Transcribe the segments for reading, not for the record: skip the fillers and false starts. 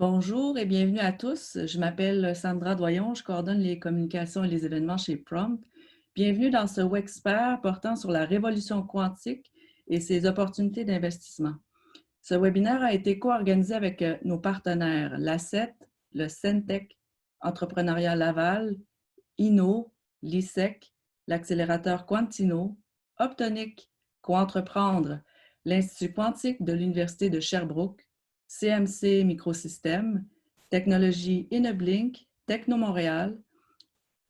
Bonjour et bienvenue à tous. Je m'appelle Sandra Doyon, je coordonne les communications et les événements chez Prompt. Bienvenue dans ce Wexpert portant sur la révolution quantique et ses opportunités d'investissement. Ce webinaire a été co-organisé avec nos partenaires, l'ACET, le Centec, Entrepreneuriat Laval, Inno, l'ISEC, l'accélérateur Quantino, Optonic, Coentreprendre, l'Institut quantique de l'Université de Sherbrooke, CMC Microsystèmes, Technologie InnoBlink, Techno Montréal,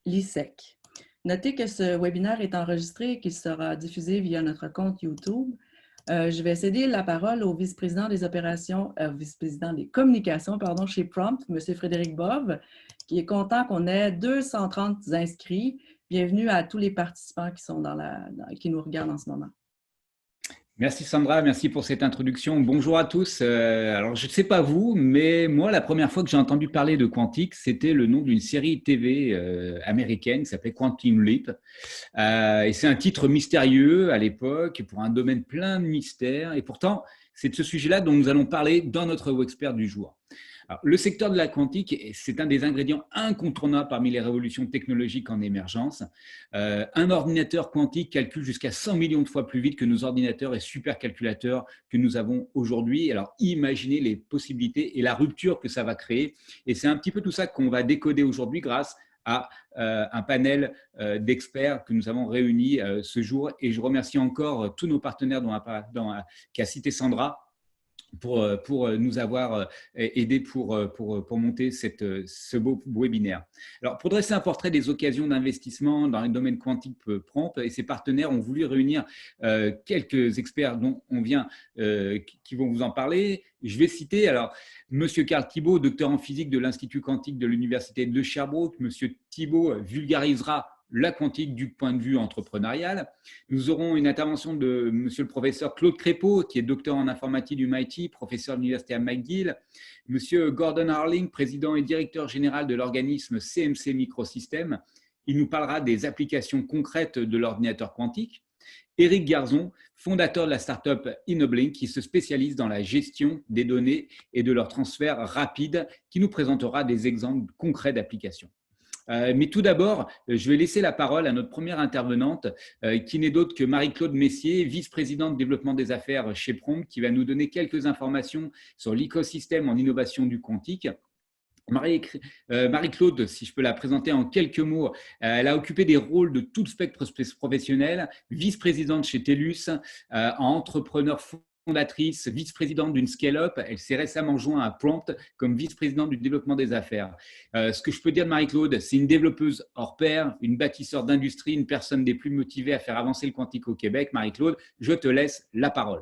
l'ISEC. Notez que ce webinaire est enregistré et qu'il sera diffusé via notre compte YouTube. Je vais céder la parole au vice-président des opérations, vice-président des communications, pardon, chez Prompt, M. Frédéric Bove, qui est content qu'on ait 230 inscrits. Bienvenue à tous les participants qui nous regardent en ce moment. Merci Sandra, merci pour cette introduction. Bonjour à tous. Alors je ne sais pas vous, mais moi la première fois que j'ai entendu parler de quantique, c'était le nom d'une série TV américaine qui s'appelait Quantum Leap. Et c'est un titre mystérieux à l'époque pour un domaine plein de mystères. Et pourtant, c'est de ce sujet-là dont nous allons parler dans notre Wexpert du jour. Alors, le secteur de la quantique, c'est un des ingrédients incontournables parmi les révolutions technologiques en émergence. Un ordinateur quantique calcule jusqu'à 100 millions de fois plus vite que nos ordinateurs et supercalculateurs que nous avons aujourd'hui. Alors, imaginez les possibilités et la rupture que ça va créer. Et c'est un petit peu tout ça qu'on va décoder aujourd'hui grâce à un panel d'experts que nous avons réunis ce jour. Et je remercie encore tous nos partenaires qu'a cité Sandra, pour nous avoir aidés pour monter ce beau webinaire. Alors, pour dresser un portrait des occasions d'investissement dans les domaines quantiques Prompt et ses partenaires ont voulu réunir quelques experts dont on vient, qui vont vous en parler. Je vais citer alors Monsieur Karl Thibault, docteur en physique de l'Institut quantique de l'Université de Sherbrooke. Monsieur Thibault vulgarisera la quantique du point de vue entrepreneurial. Nous aurons une intervention de monsieur le professeur Claude Crépeau, qui est docteur en informatique du MIT, professeur de l'université à McGill. Monsieur Gordon Harling, président et directeur général de l'organisme CMC Microsystèmes. Il nous parlera des applications concrètes de l'ordinateur quantique. Éric Garzon, fondateur de la start-up InnoBlink, qui se spécialise dans la gestion des données et de leur transfert rapide, qui nous présentera des exemples concrets d'applications. Mais tout d'abord, je vais laisser la parole à notre première intervenante, qui n'est d'autre que Marie-Claude Messier, vice-présidente développement des affaires chez Prompt, qui va nous donner quelques informations sur l'écosystème en innovation du quantique. Marie-Claude, si je peux la présenter en quelques mots, elle a occupé des rôles de tout spectre professionnel, vice-présidente chez TELUS, entrepreneur fondatrice, vice-présidente d'une scale-up. Elle s'est récemment jointe à Prompt comme vice-présidente du développement des affaires. Ce que je peux dire de Marie-Claude, c'est une développeuse hors pair, une bâtisseur d'industrie, une personne des plus motivées à faire avancer le quantique au Québec. Marie-Claude, je te laisse la parole.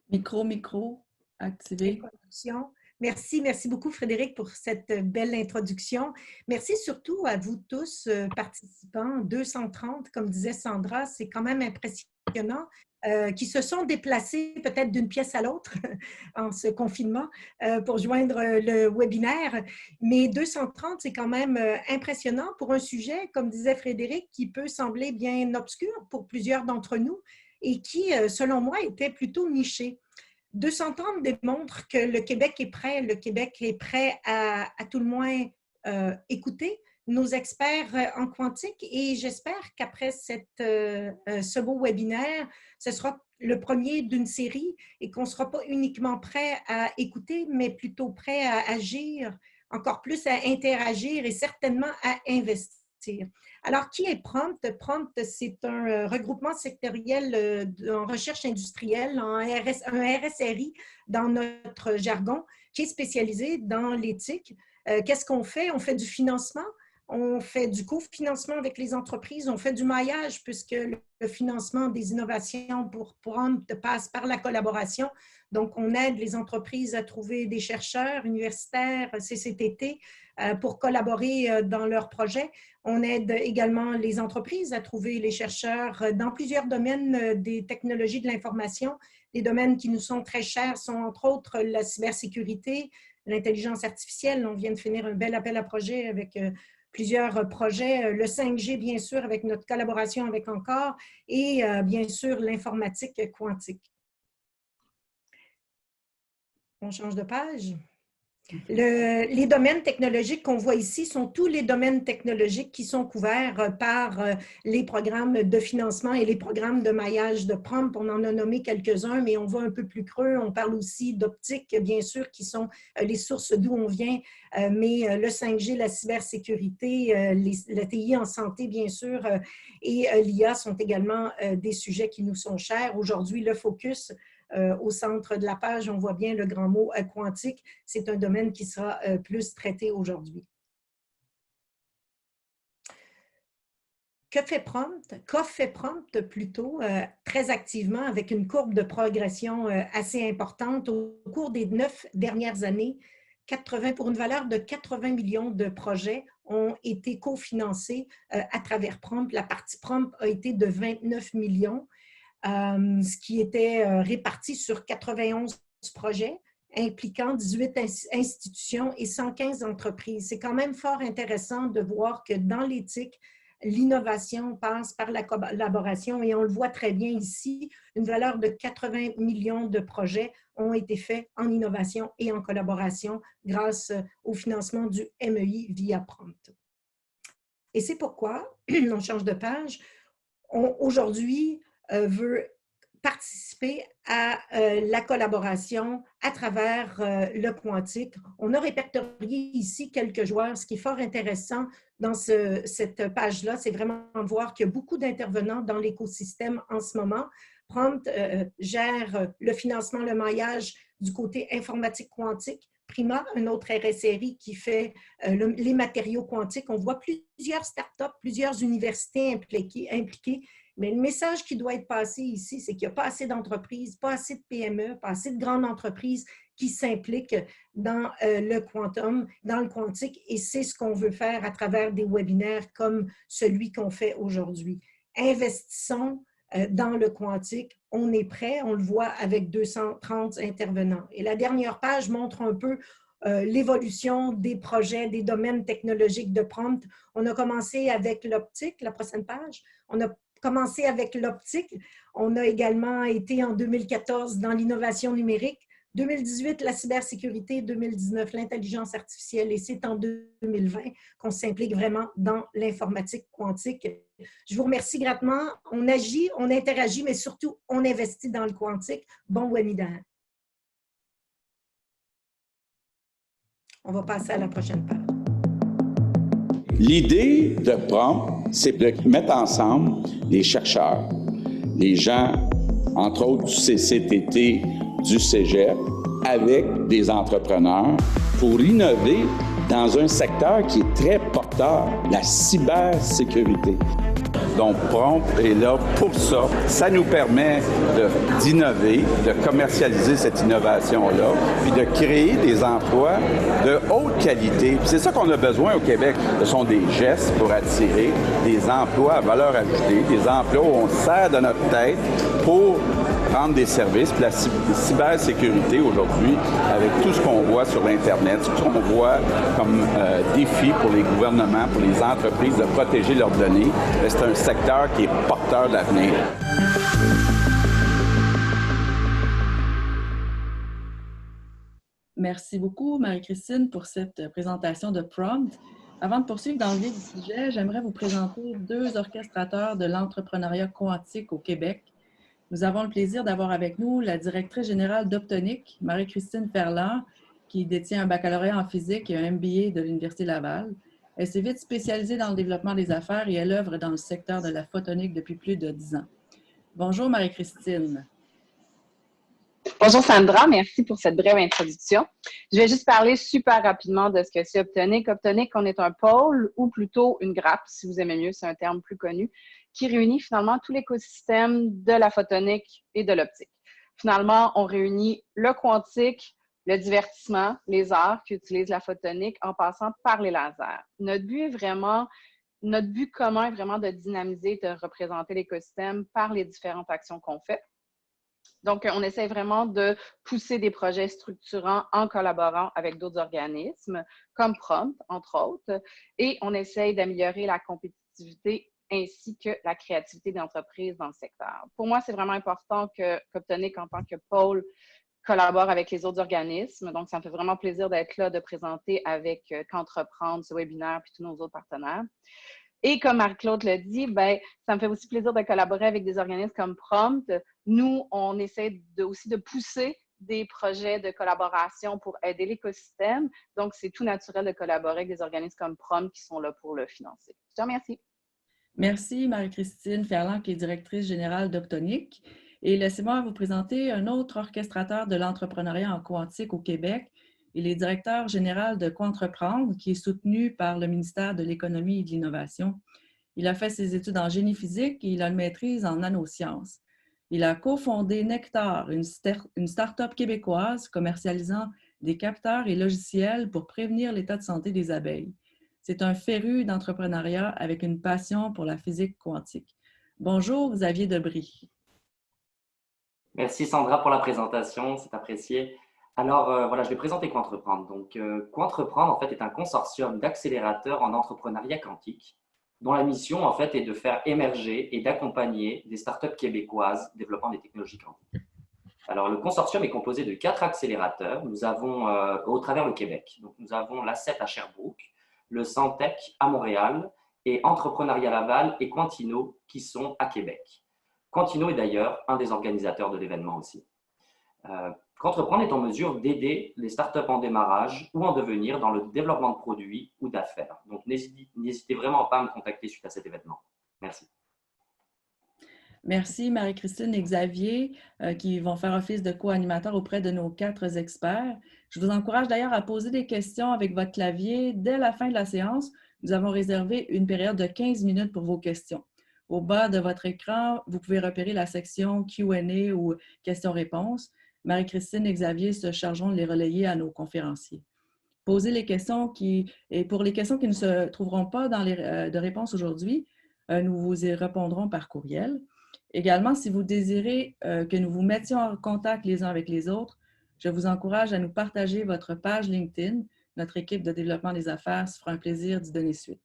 Micro, activé. Merci beaucoup Frédéric pour cette belle introduction. Merci surtout à vous tous participants, 230 comme disait Sandra, c'est quand même impressionnant, qui se sont déplacés peut-être d'une pièce à l'autre en ce confinement pour joindre le webinaire. Mais 230, c'est quand même impressionnant pour un sujet, comme disait Frédéric, qui peut sembler bien obscur pour plusieurs d'entre nous et qui, selon moi, était plutôt niché. 230 démontre que le Québec est prêt à tout le moins écouter nos experts en quantique et j'espère qu'après ce beau webinaire, ce sera le premier d'une série et qu'on ne sera pas uniquement prêt à écouter, mais plutôt prêt à agir, encore plus à interagir et certainement à investir. Alors, qui est Prompt? Prompt, c'est un regroupement sectoriel en recherche industrielle, un RSRI dans notre jargon, qui est spécialisé dans l'éthique. Qu'est-ce qu'on fait? On fait du financement, on fait du cofinancement avec les entreprises, on fait du maillage puisque le financement des innovations pour Prompt passe par la collaboration. Donc, on aide les entreprises à trouver des chercheurs universitaires, CCTT, pour collaborer dans leurs projets. On aide également les entreprises à trouver les chercheurs dans plusieurs domaines des technologies de l'information. Les domaines qui nous sont très chers sont entre autres la cybersécurité, l'intelligence artificielle. On vient de finir un bel appel à projet avec plusieurs projets, le 5G bien sûr avec notre collaboration avec Encore et bien sûr l'informatique quantique. On change de page. Les domaines technologiques qu'on voit ici sont tous les domaines technologiques qui sont couverts par les programmes de financement et les programmes de maillage de Prompt. On en a nommé quelques-uns, mais on va un peu plus creux. On parle aussi d'optique, bien sûr, qui sont les sources d'où on vient, mais le 5G, la cybersécurité, la TI en santé, bien sûr, et l'IA sont également des sujets qui nous sont chers. Aujourd'hui, le focus au centre de la page, on voit bien le grand mot quantique. C'est un domaine qui sera plus traité aujourd'hui. Qu'a fait Prompt plutôt très activement avec une courbe de progression assez importante au cours des 9 dernières années. Pour une valeur de 80 millions de projets ont été cofinancés à travers Prompt. La partie Prompt a été de 29 millions. Ce qui était réparti sur 91 projets impliquant 18 institutions et 115 entreprises. C'est quand même fort intéressant de voir que dans l'éthique, l'innovation passe par la collaboration et on le voit très bien ici, une valeur de 80 millions de projets ont été faits en innovation et en collaboration grâce au financement du MEI via Prompt. Et c'est pourquoi, on change de page, aujourd'hui, veut participer à la collaboration à travers le quantique. On a répertorié ici quelques joueurs. Ce qui est fort intéressant dans cette page-là, c'est vraiment de voir qu'il y a beaucoup d'intervenants dans l'écosystème en ce moment. Prompt gère le financement, le maillage du côté informatique quantique. Prima, un autre RSRI qui fait les matériaux quantiques. On voit plusieurs startups, plusieurs universités impliquées. Mais le message qui doit être passé ici, c'est qu'il n'y a pas assez d'entreprises, pas assez de PME, pas assez de grandes entreprises qui s'impliquent dans le quantum, dans le quantique, et c'est ce qu'on veut faire à travers des webinaires comme celui qu'on fait aujourd'hui. Investissons dans le quantique, on est prêt, on le voit avec 230 intervenants. Et la dernière page montre un peu l'évolution des projets, des domaines technologiques de Prompt. On a commencé avec l'optique, la prochaine page. On a commencé avec l'optique. On a également été en 2014 dans l'innovation numérique, 2018 la cybersécurité, 2019 l'intelligence artificielle et c'est en 2020 qu'on s'implique vraiment dans l'informatique quantique. Je vous remercie grandement. On agit, on interagit, mais surtout on investit dans le quantique. Bon webinaire. On va passer à la prochaine page. L'idée de Prompt, c'est de mettre ensemble les chercheurs, les gens, entre autres du CCTT, du Cégep, avec des entrepreneurs pour innover dans un secteur qui est très porteur, la cybersécurité. Donc, Prompt est là pour ça. Ça nous permet d'innover, de commercialiser cette innovation-là, puis de créer des emplois de haute qualité. C'est ça qu'on a besoin au Québec. Ce sont des gestes pour attirer des emplois à valeur ajoutée, des emplois où on sert de notre tête pour prendre des services. Puis la cybersécurité aujourd'hui, avec tout ce qu'on voit sur l'Internet, tout ce qu'on voit comme défi pour les gouvernements, pour les entreprises de protéger leurs données, c'est un secteur qui est porteur de l'avenir. Merci beaucoup, Marie-Christine, pour cette présentation de Prompt. Avant de poursuivre dans le vif du sujet, j'aimerais vous présenter deux orchestrateurs de l'entrepreneuriat quantique au Québec. Nous avons le plaisir d'avoir avec nous la directrice générale d'Optonic, Marie-Christine Ferland, qui détient un baccalauréat en physique et un MBA de l'Université Laval. Elle s'est vite spécialisée dans le développement des affaires et elle œuvre dans le secteur de la photonique depuis plus de 10 ans. Bonjour Marie-Christine. Bonjour Sandra, merci pour cette brève introduction. Je vais juste parler super rapidement de ce que c'est Optonic. Optonic, on est un pôle ou plutôt une grappe, si vous aimez mieux, c'est un terme plus connu, qui réunit finalement tout l'écosystème de la photonique et de l'optique. Finalement, on réunit le quantique, le divertissement, les arts qui utilisent la photonique en passant par les lasers. Notre but commun est vraiment de dynamiser, de représenter l'écosystème par les différentes actions qu'on fait. Donc, on essaie vraiment de pousser des projets structurants en collaborant avec d'autres organismes, comme Prompt, entre autres, et on essaie d'améliorer la compétitivité ainsi que la créativité des entreprises dans le secteur. Pour moi, c'est vraiment important qu'Optonic, en tant que pôle, collabore avec les autres organismes. Donc, ça me fait vraiment plaisir d'être là, de présenter avec Qu'entreprendre, ce webinaire, puis tous nos autres partenaires. Et comme Marie-Claude l'a dit, ben, ça me fait aussi plaisir de collaborer avec des organismes comme Prompt. Nous, on essaie aussi de pousser des projets de collaboration pour aider l'écosystème. Donc, c'est tout naturel de collaborer avec des organismes comme Prompt qui sont là pour le financer. Je te remercie. Merci Marie-Christine Ferland, qui est directrice générale d'Optonic. Et laissez-moi vous présenter un autre orchestrateur de l'entrepreneuriat en quantique au Québec. Il est directeur général de Qu'entreprendre, qui est soutenu par le ministère de l'Économie et de l'Innovation. Il a fait ses études en génie physique et il a une maîtrise en nanosciences. Il a cofondé Nectar, une start-up québécoise commercialisant des capteurs et logiciels pour prévenir l'état de santé des abeilles. C'est un féru d'entrepreneuriat avec une passion pour la physique quantique. Bonjour, Xavier Debry. Merci Sandra pour la présentation, c'est apprécié. Alors voilà, je vais présenter Qu'entreprendre. Donc Qu'entreprendre en fait est un consortium d'accélérateurs en entrepreneuriat quantique dont la mission en fait est de faire émerger et d'accompagner des startups québécoises développant des technologies quantiques. Alors le consortium est composé de 4 accélérateurs. Nous avons au travers le Québec. Donc nous avons l'A7 à Sherbrooke, le Santec à Montréal et Entrepreneuriat Laval et Quantino qui sont à Québec. Quantino est d'ailleurs un des organisateurs de l'événement aussi. Qu'entreprendre est en mesure d'aider les startups en démarrage ou en devenir dans le développement de produits ou d'affaires. Donc, n'hésitez vraiment pas à me contacter suite à cet événement. Merci. Merci Marie-Christine et Xavier qui vont faire office de co-animateurs auprès de nos 4 experts. Je vous encourage d'ailleurs à poser des questions avec votre clavier dès la fin de la séance. Nous avons réservé une période de 15 minutes pour vos questions. Au bas de votre écran, vous pouvez repérer la section Q&A ou questions-réponses. Marie-Christine et Xavier se chargeront de les relayer à nos conférenciers. Posez les questions et pour les questions qui ne se trouveront pas dans de réponse aujourd'hui, nous vous y répondrons par courriel. Également, si vous désirez que nous vous mettions en contact les uns avec les autres, je vous encourage à nous partager votre page LinkedIn. Notre équipe de développement des affaires se fera un plaisir d'y donner suite.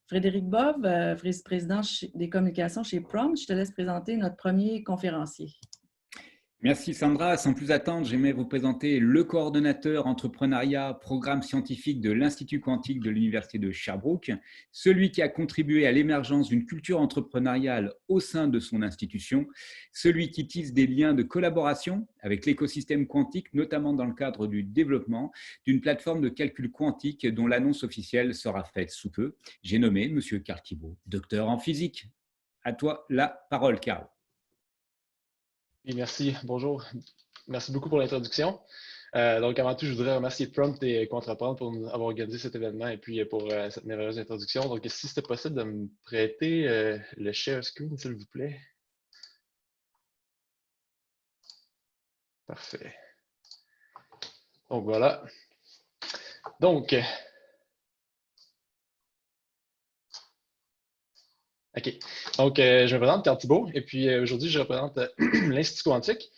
Frédéric Bove, vice-président des communications chez Prompt, je te laisse présenter notre premier conférencier. Merci Sandra. Sans plus attendre, j'aimerais vous présenter le coordonnateur entrepreneuriat programme scientifique de l'Institut quantique de l'Université de Sherbrooke, celui qui a contribué à l'émergence d'une culture entrepreneuriale au sein de son institution, celui qui tisse des liens de collaboration avec l'écosystème quantique, notamment dans le cadre du développement d'une plateforme de calcul quantique dont l'annonce officielle sera faite sous peu. J'ai nommé M. Carl Thibault, docteur en physique. À toi la parole, Carl. Oui, merci. Bonjour. Merci beaucoup pour l'introduction. Donc, avant tout, je voudrais remercier Prompt et Qu'entreprendre pour avoir organisé cet événement et puis pour cette merveilleuse introduction. Donc, si c'était possible de me prêter le share screen, s'il vous plaît. Parfait. Donc, voilà. Donc, OK. Donc, je me présente Carl Thibault et puis aujourd'hui, je représente l'Institut quantique.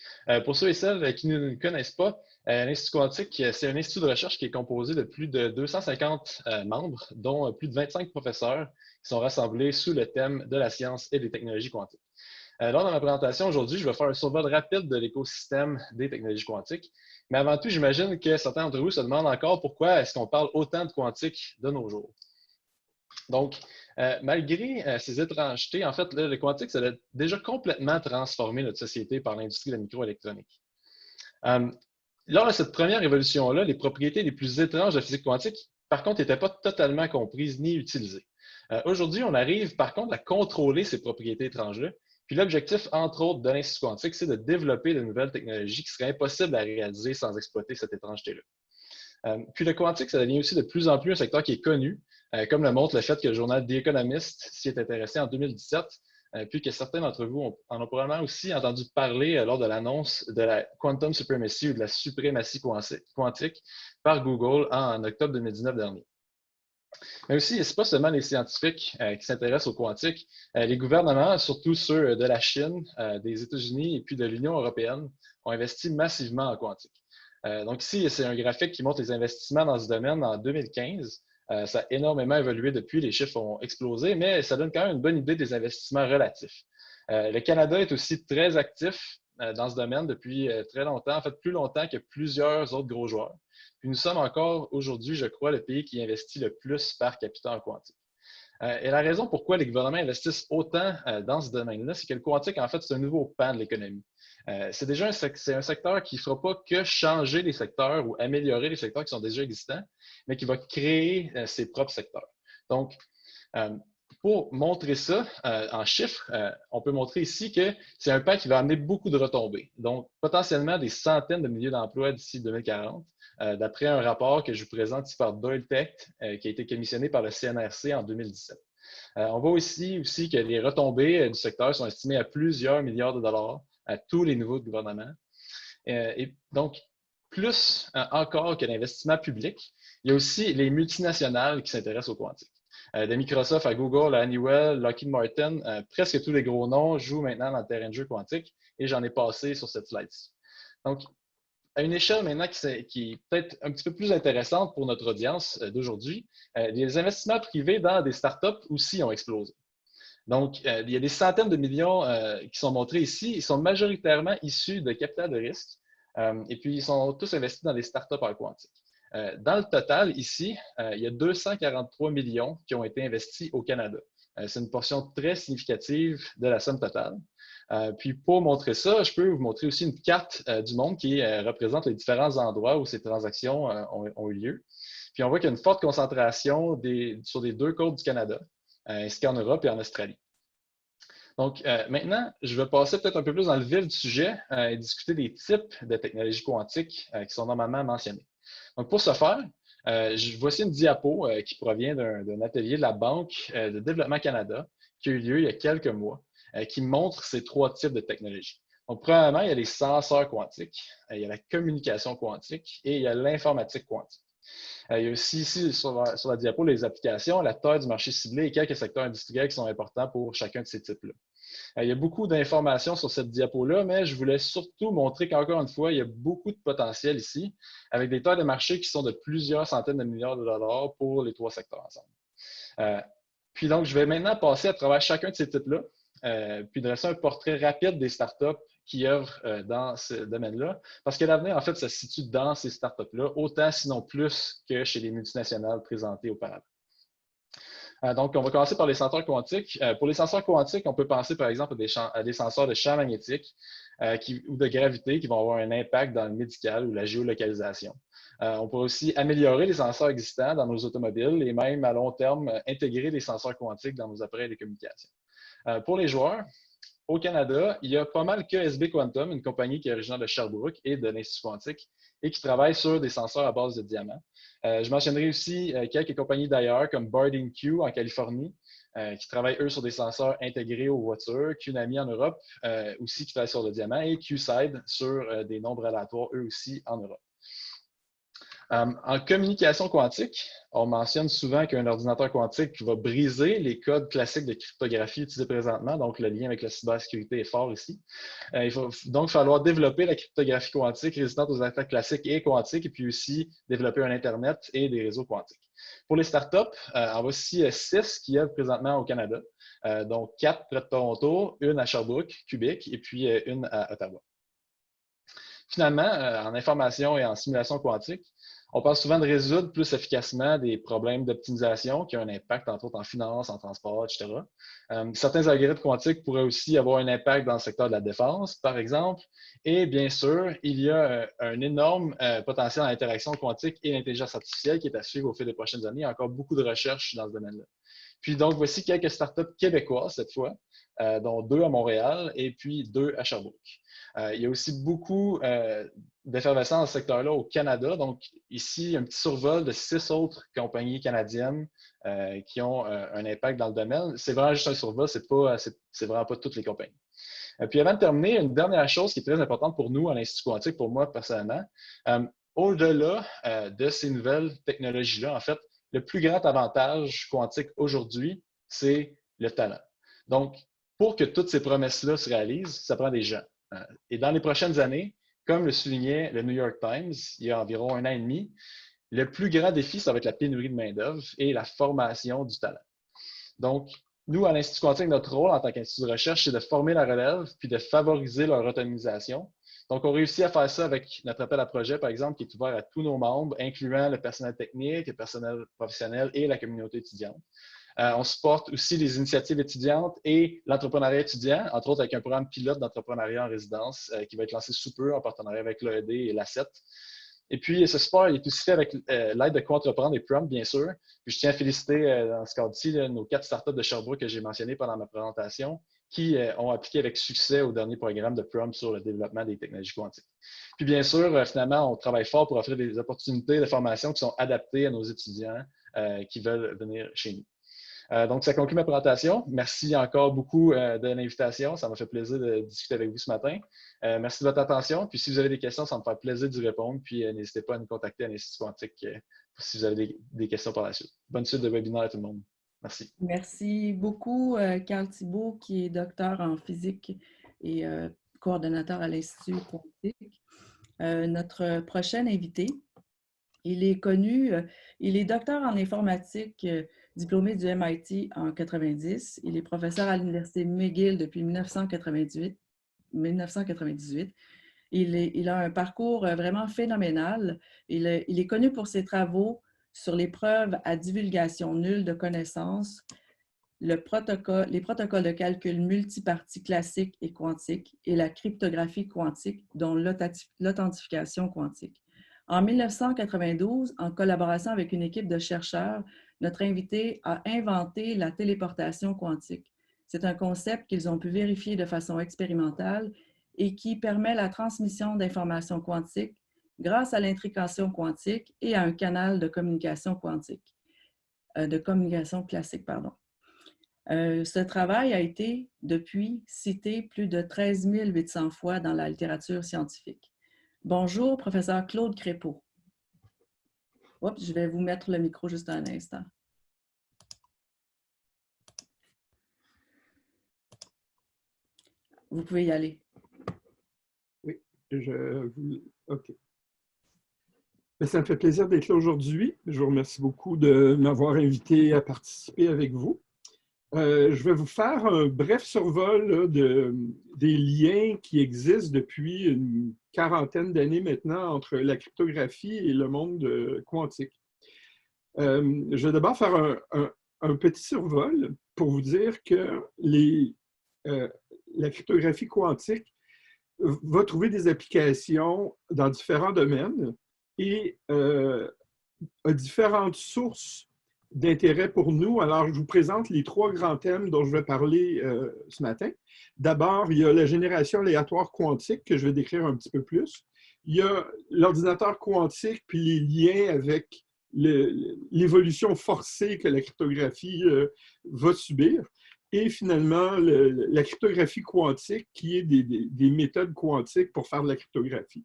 Pour ceux et celles qui ne connaissent pas, l'Institut quantique, c'est un institut de recherche qui est composé de plus de 250 membres, dont plus de 25 professeurs qui sont rassemblés sous le thème de la science et des technologies quantiques. Lors de ma présentation aujourd'hui, je vais faire un survol rapide de l'écosystème des technologies quantiques. Mais avant tout, j'imagine que certains d'entre vous se demandent encore pourquoi est-ce qu'on parle autant de quantique de nos jours. Donc, malgré ces étrangetés, en fait, le quantique, ça a déjà complètement transformé notre société par l'industrie de la microélectronique. Lors de cette première évolution-là, les propriétés les plus étranges de la physique quantique, par contre, n'étaient pas totalement comprises ni utilisées. Aujourd'hui, on arrive, par contre, à contrôler ces propriétés étranges-là. Puis l'objectif, entre autres, de l'Institut quantique, c'est de développer de nouvelles technologies qui seraient impossibles à réaliser sans exploiter cette étrangeté-là. Puis le quantique, ça devient aussi de plus en plus un secteur qui est connu, comme le montre le fait que le journal The Economist s'y est intéressé en 2017, puis que certains d'entre vous en ont probablement aussi entendu parler lors de l'annonce de la Quantum Supremacy ou de la suprématie quantique par Google en octobre 2019 dernier. Mais aussi, ce n'est pas seulement les scientifiques qui s'intéressent au quantique. Les gouvernements, surtout ceux de la Chine, des États-Unis et puis de l'Union européenne, ont investi massivement en quantique. Donc ici, c'est un graphique qui montre les investissements dans ce domaine en 2015. Ça a énormément évolué depuis, les chiffres ont explosé, mais ça donne quand même une bonne idée des investissements relatifs. Le Canada est aussi très actif dans ce domaine depuis très longtemps, en fait plus longtemps que plusieurs autres gros joueurs. Puis nous sommes encore aujourd'hui, je crois, le pays qui investit le plus par capita en quantique. Et la raison pourquoi les gouvernements investissent autant dans ce domaine-là, c'est que le quantique, en fait, c'est un nouveau pan de l'économie. C'est déjà un secteur qui ne fera pas que changer les secteurs ou améliorer les secteurs qui sont déjà existants, mais qui va créer ses propres secteurs. Donc, pour montrer ça en chiffres, on peut montrer ici que c'est un pan qui va amener beaucoup de retombées. Donc, potentiellement des centaines de milliers d'emplois d'ici 2040, d'après un rapport que je vous présente ici par Doyle Tech, qui a été commissionné par le CNRC en 2017. On voit aussi que les retombées du secteur sont estimées à plusieurs milliards de dollars à tous les niveaux de gouvernement. Et donc, plus encore que l'investissement public, il y a aussi les multinationales qui s'intéressent au quantique. De Microsoft à Google, à Honeywell, Lockheed Martin, presque tous les gros noms jouent maintenant dans le terrain de jeu quantique et j'en ai passé sur cette slide-ci. Donc, à une échelle maintenant qui est peut-être un petit peu plus intéressante pour notre audience d'aujourd'hui, les investissements privés dans des startups aussi ont explosé. Donc, il y a des centaines de millions qui sont montrés ici. Ils sont majoritairement issus de capital de risque et puis ils sont tous investis dans des startups en quantique. Dans le total, ici, il y a 243 millions qui ont été investis au Canada. C'est une portion très significative de la somme totale. Puis pour montrer ça, je peux vous montrer aussi une carte du monde qui représente les différents endroits où ces transactions ont eu lieu. Puis on voit qu'il y a une forte concentration sur les deux côtes du Canada, ainsi qu'en Europe et en Australie. Donc maintenant, je vais passer peut-être un peu plus dans le vif du sujet et discuter des types de technologies quantiques qui sont normalement mentionnées. Donc, pour ce faire, voici une diapo qui provient d'un atelier de la Banque de développement Canada qui a eu lieu il y a quelques mois, qui montre ces trois types de technologies. Donc, premièrement, il y a les senseurs quantiques, il y a la communication quantique et il y a l'informatique quantique. Il y a aussi ici sur la diapo les applications, la taille du marché ciblé et quelques secteurs industriels qui sont importants pour chacun de ces types-là. Il y a beaucoup d'informations sur cette diapo-là, mais je voulais surtout montrer qu'encore une fois, il y a beaucoup de potentiel ici, avec des tailles de marché qui sont de plusieurs centaines de milliards de dollars pour les trois secteurs ensemble. Puis donc, je vais maintenant passer à travers chacun de ces types-là, puis dresser un portrait rapide des startups qui œuvrent dans ce domaine-là, parce que l'avenir, en fait, se situe dans ces startups-là, autant sinon plus que chez les multinationales présentées auparavant. Donc, on va commencer par les senseurs quantiques. Pour les senseurs quantiques, on peut penser par exemple à des senseurs de champ magnétique ou de gravité qui vont avoir un impact dans le médical ou la géolocalisation. On pourrait aussi améliorer les senseurs existants dans nos automobiles et même à long terme intégrer des senseurs quantiques dans nos appareils de communication. Pour les joueurs, au Canada, il y a pas mal QSB Quantum, une compagnie qui est originaire de Sherbrooke et de l'Institut quantique et qui travaille sur des senseurs à base de diamants. Je mentionnerai aussi quelques compagnies d'ailleurs comme Bardeen Q en Californie, qui travaillent eux sur des senseurs intégrés aux voitures, Qnami en Europe aussi qui travaille sur le diamant et QSide sur des nombres aléatoires eux aussi en Europe. En communication quantique, on mentionne souvent qu'un ordinateur quantique va briser les codes classiques de cryptographie utilisés présentement, donc le lien avec la cybersécurité est fort ici. Il va donc falloir développer la cryptographie quantique résistante aux attaques classiques et quantiques, et puis aussi développer un Internet et des réseaux quantiques. Pour les startups, en voici 6 qui œuvrent présentement au Canada, donc 4 près de Toronto, une à Sherbrooke, Québec, et puis une à Ottawa. Finalement, en information et en simulation quantique, on parle souvent de résoudre plus efficacement des problèmes d'optimisation qui ont un impact, entre autres, en finance, en transport, etc. Certains algorithmes quantiques pourraient aussi avoir un impact dans le secteur de la défense, par exemple. Et bien sûr, il y a un énorme potentiel en interaction quantique et l'intelligence artificielle qui est à suivre au fil des prochaines années. Il y a encore beaucoup de recherches dans ce domaine-là. Puis donc, voici quelques startups québécoises cette fois, dont 2 à Montréal et puis 2 à Sherbrooke. Il y a aussi beaucoup d'effervescence dans ce secteur-là au Canada. Donc, ici, un petit survol de 6 autres compagnies canadiennes qui ont un impact dans le domaine. C'est vraiment juste un survol, c'est vraiment pas toutes les compagnies. Puis avant de terminer, une dernière chose qui est très importante pour nous à l'Institut quantique, pour moi personnellement, au-delà de ces nouvelles technologies-là, en fait, le plus grand avantage quantique aujourd'hui, c'est le talent. Donc, pour que toutes ces promesses-là se réalisent, ça prend des gens. Et dans les prochaines années, comme le soulignait le New York Times il y a environ 1 an et demi, le plus grand défi, ça va être la pénurie de main-d'œuvre et la formation du talent. Donc, Nous, à l'Institut quantique, notre rôle en tant qu'institut de recherche, c'est de former la relève puis de favoriser leur autonomisation. Donc, on réussit à faire ça avec notre appel à projet, par exemple, qui est ouvert à tous nos membres, incluant le personnel technique, le personnel professionnel et la communauté étudiante. On supporte aussi les initiatives étudiantes et l'entrepreneuriat étudiant, entre autres avec un programme pilote d'entrepreneuriat en résidence qui va être lancé sous peu en partenariat avec l'AED et l'ACET. Et puis, ce support est aussi fait avec l'aide de Coentreprendre et Prompt, bien sûr. Puis, je tiens à féliciter, dans ce cadre-ci, nos 4 startups de Sherbrooke que j'ai mentionnées pendant ma présentation, qui ont appliqué avec succès au dernier programme de Prompt sur le développement des technologies quantiques. Puis, bien sûr, finalement, on travaille fort pour offrir des opportunités de formation qui sont adaptées à nos étudiants qui veulent venir chez nous. Donc, ça conclut ma présentation. Merci encore beaucoup de l'invitation. Ça m'a fait plaisir de discuter avec vous ce matin. Merci de votre attention. Puis, si vous avez des questions, ça me fait plaisir d'y répondre. Puis, n'hésitez pas à nous contacter à l'Institut quantique si vous avez des questions par la suite. Bonne suite de webinaire à tout le monde. Merci. Merci beaucoup, Carl Thibault, qui est docteur en physique et coordonnateur à l'Institut quantique. Notre prochain invité, il est connu, il est docteur en informatique, diplômé du MIT en 90. Il est professeur à l'Université McGill depuis 1998. Il a un parcours vraiment phénoménal. Il est connu pour ses travaux sur les preuves à divulgation nulle de connaissances, les protocoles de calcul multipartie classiques et quantiques et la cryptographie quantique, dont l'authentification quantique. En 1992, en collaboration avec une équipe de chercheurs, notre invité a inventé la téléportation quantique. C'est un concept qu'ils ont pu vérifier de façon expérimentale et qui permet la transmission d'informations quantiques grâce à l'intrication quantique et à un canal de communication quantique, classique. Ce travail a été, depuis, cité plus de 13 800 fois dans la littérature scientifique. Bonjour, professeur Claude Crépeau. Oups, je vais vous mettre le micro juste un instant. Vous pouvez y aller. Oui, OK. Ça me fait plaisir d'être là aujourd'hui. Je vous remercie beaucoup de m'avoir invité à participer avec vous. Je vais vous faire un bref survol des liens qui existent depuis une quarantaine d'années maintenant entre la cryptographie et le monde quantique. Je vais d'abord faire un petit survol pour vous dire que la cryptographie quantique va trouver des applications dans différents domaines et a différentes sources d'intérêt pour nous. Alors, je vous présente les 3 grands thèmes dont je vais parler ce matin. D'abord, il y a la génération aléatoire quantique que je vais décrire un petit peu plus. Il y a l'ordinateur quantique puis les liens avec l'évolution forcée que la cryptographie va subir. Et finalement, la cryptographie quantique qui est des méthodes quantiques pour faire de la cryptographie.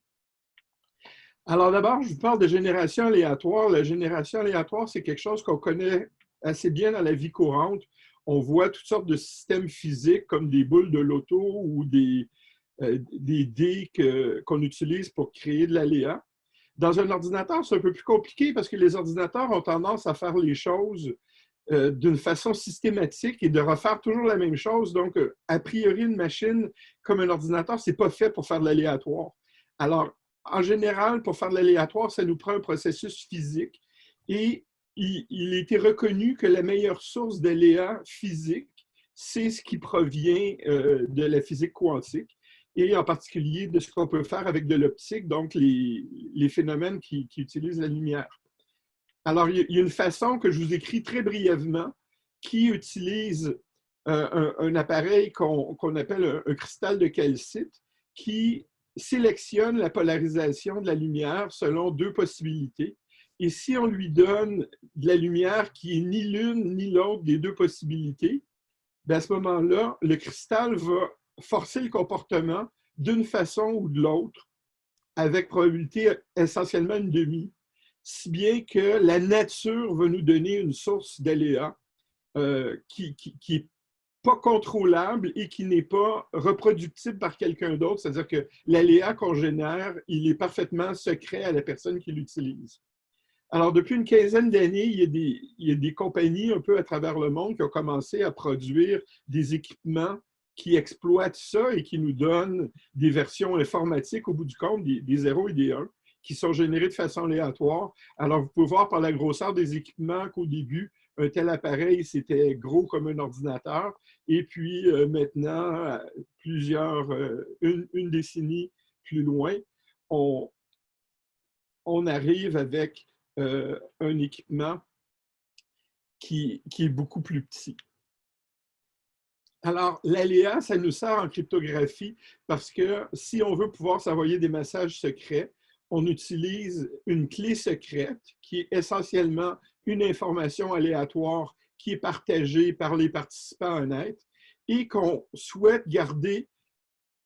Alors d'abord, je vous parle de génération aléatoire. La génération aléatoire, c'est quelque chose qu'on connaît assez bien dans la vie courante. On voit toutes sortes de systèmes physiques comme des boules de loto ou des dés qu'on utilise pour créer de l'aléa. Dans un ordinateur, c'est un peu plus compliqué parce que les ordinateurs ont tendance à faire les choses d'une façon systématique et de refaire toujours la même chose. Donc, a priori, une machine comme un ordinateur, ce n'est pas fait pour faire de l'aléatoire. Alors, en général, pour faire de l'aléatoire, ça nous prend un processus physique et il a été reconnu que la meilleure source d'aléa physique, c'est ce qui provient de la physique quantique et en particulier de ce qu'on peut faire avec de l'optique, donc les phénomènes qui utilisent la lumière. Alors, il y a une façon que je vous écris très brièvement qui utilise un appareil qu'on appelle un cristal de calcite qui sélectionne la polarisation de la lumière selon 2 possibilités. Et si on lui donne de la lumière qui est ni l'une ni l'autre des 2 possibilités, bien à ce moment-là, le cristal va forcer le comportement d'une façon ou de l'autre, avec probabilité essentiellement une demi, si bien que la nature va nous donner une source d'aléa qui est pas contrôlable et qui n'est pas reproductible par quelqu'un d'autre. C'est-à-dire que l'aléa qu'on génère, il est parfaitement secret à la personne qui l'utilise. Alors, depuis une quinzaine d'années, il y a des compagnies un peu à travers le monde qui ont commencé à produire des équipements qui exploitent ça et qui nous donnent des versions informatiques au bout du compte, des 0 et des 1, qui sont générés de façon aléatoire. Alors, vous pouvez voir par la grosseur des équipements qu'au début, un tel appareil, c'était gros comme un ordinateur. Et puis, maintenant, une décennie plus loin, on arrive avec un équipement qui est beaucoup plus petit. Alors, l'aléa, ça nous sert en cryptographie parce que si on veut pouvoir s'envoyer des messages secrets, on utilise une clé secrète qui est essentiellement une information aléatoire qui est partagée par les participants honnêtes et qu'on souhaite garder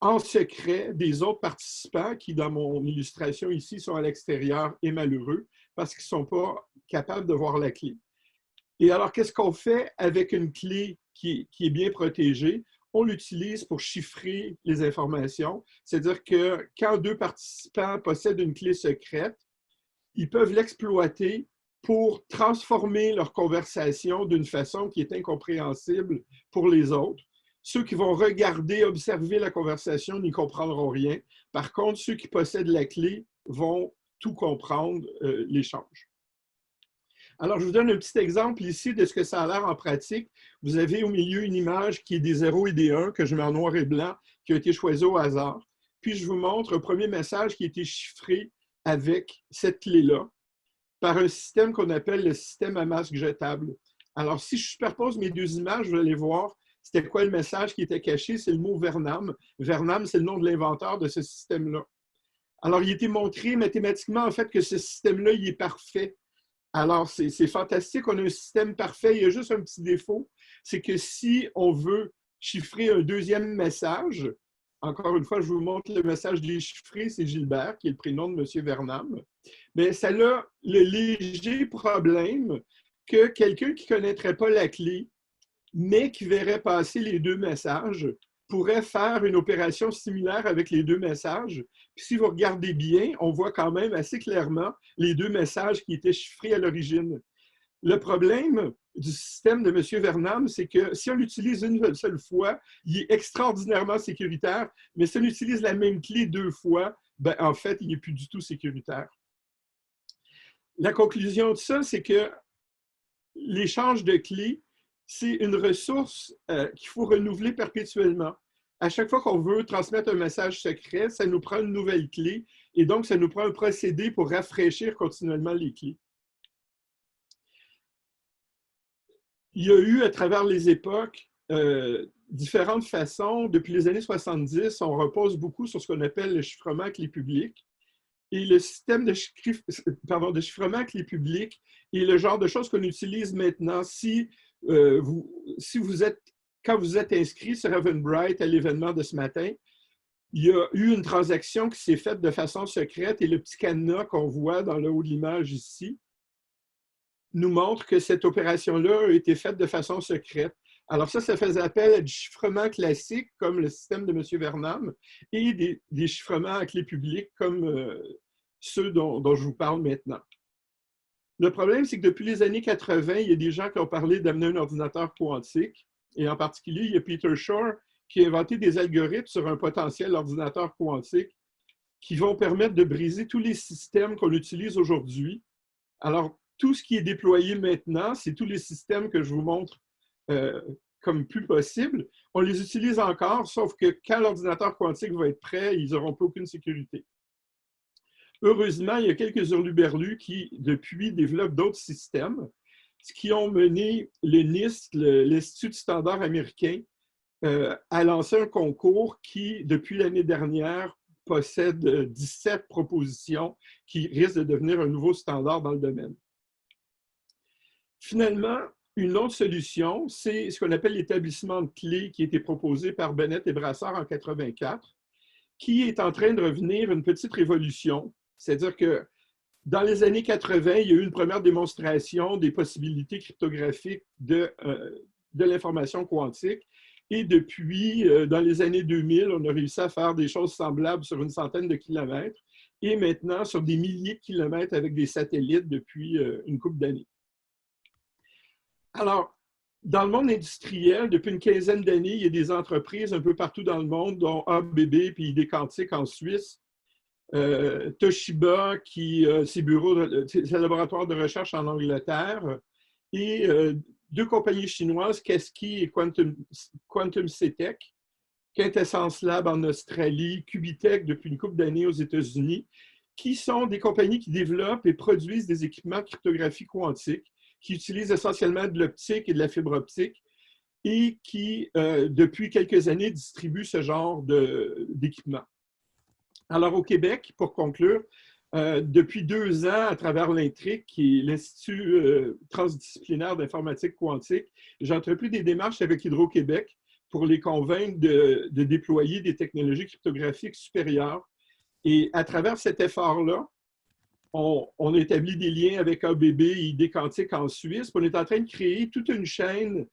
en secret des autres participants qui, dans mon illustration ici, sont à l'extérieur et malheureux parce qu'ils ne sont pas capables de voir la clé. Et alors, qu'est-ce qu'on fait avec une clé qui est bien protégée? On l'utilise pour chiffrer les informations. C'est-à-dire que quand deux participants possèdent une clé secrète, ils peuvent l'exploiter pour transformer leur conversation d'une façon qui est incompréhensible pour les autres. Ceux qui vont regarder, observer la conversation n'y comprendront rien. Par contre, ceux qui possèdent la clé vont tout comprendre l'échange. Alors, je vous donne un petit exemple ici de ce que ça a l'air en pratique. Vous avez au milieu une image qui est des 0 et des 1 que je mets en noir et blanc, qui a été choisie au hasard. Puis, je vous montre un premier message qui a été chiffré avec cette clé-là par un système qu'on appelle le système à masque jetable. Alors, si je superpose mes deux images, vous allez voir c'était quoi le message qui était caché. C'est le mot Vernam. Vernam, c'est le nom de l'inventeur de ce système-là. Alors, il a été montré mathématiquement, en fait, que ce système-là, il est parfait. Alors, c'est fantastique, on a un système parfait. Il y a juste un petit défaut, c'est que si on veut chiffrer un deuxième message, encore une fois, je vous montre le message déchiffré, c'est Gilbert, qui est le prénom de M. Vernam, mais ça a le léger problème que quelqu'un qui ne connaîtrait pas la clé, mais qui verrait passer les deux messages, pourrait faire une opération similaire avec les deux messages. Puis si vous regardez bien, on voit quand même assez clairement les deux messages qui étaient chiffrés à l'origine. Le problème du système de M. Vernam, c'est que si on l'utilise une seule fois, il est extraordinairement sécuritaire, mais si on utilise la même clé deux fois, ben, en fait, il n'est plus du tout sécuritaire. La conclusion de ça, c'est que l'échange de clés, c'est une ressource qu'il faut renouveler perpétuellement. À chaque fois qu'on veut transmettre un message secret, ça nous prend une nouvelle clé et donc ça nous prend un procédé pour rafraîchir continuellement les clés. Il y a eu à travers les époques différentes façons. Depuis les années 70, on repose beaucoup sur ce qu'on appelle le chiffrement à clé publique. Et le système de chiffrement à clé publique est le genre de choses qu'on utilise maintenant quand vous êtes inscrit sur Eventbrite à l'événement de ce matin, il y a eu une transaction qui s'est faite de façon secrète et le petit cadenas qu'on voit dans le haut de l'image ici nous montre que cette opération-là a été faite de façon secrète. Alors ça faisait appel à du chiffrement classique comme le système de M. Vernam et des chiffrements à clé publique comme ceux dont je vous parle maintenant. Le problème, c'est que depuis les années 80, il y a des gens qui ont parlé d'amener un ordinateur quantique. Et en particulier, il y a Peter Shor qui a inventé des algorithmes sur un potentiel ordinateur quantique qui vont permettre de briser tous les systèmes qu'on utilise aujourd'hui. Alors, tout ce qui est déployé maintenant, c'est tous les systèmes que je vous montre comme plus possible. On les utilise encore, sauf que quand l'ordinateur quantique va être prêt, ils n'auront plus aucune sécurité. Heureusement, il y a quelques hurluberlus qui, depuis, développent d'autres systèmes, ce qui ont mené le NIST, l'Institut du standard américain, à lancer un concours qui, depuis l'année dernière, possède 17 propositions qui risquent de devenir un nouveau standard dans le domaine. Finalement, une autre solution, c'est ce qu'on appelle l'établissement de clés qui a été proposé par Bennett et Brassard en 1984, qui est en train de revenir une petite révolution. C'est-à-dire que dans les années 80, il y a eu une première démonstration des possibilités cryptographiques de l'information quantique. Et depuis, dans les années 2000, on a réussi à faire des choses semblables sur une centaine de kilomètres. et maintenant sur des milliers de kilomètres avec des satellites depuis une couple d'années. Alors, dans le monde industriel, depuis une quinzaine d'années, il y a des entreprises un peu partout dans le monde, dont ABB puis ID Quantique en Suisse, Toshiba, ses laboratoires de recherche en Angleterre, et deux compagnies chinoises, Keski et Quantum CTech, Quintessence Lab en Australie, Cubitech depuis une couple d'années aux États-Unis, qui sont des compagnies qui développent et produisent des équipements de cryptographie quantique, qui utilisent essentiellement de l'optique et de la fibre optique et qui, depuis quelques années, distribuent ce genre d'équipements. Alors, au Québec, pour conclure, depuis 2 ans, à travers l'INTRIC, qui est l'Institut transdisciplinaire d'informatique quantique, j'ai entrepris des démarches avec Hydro-Québec pour les convaincre de déployer des technologies cryptographiques supérieures. Et à travers cet effort-là, on établit des liens avec ABB et ID Quantique en Suisse. On est en train de créer toute une chaîne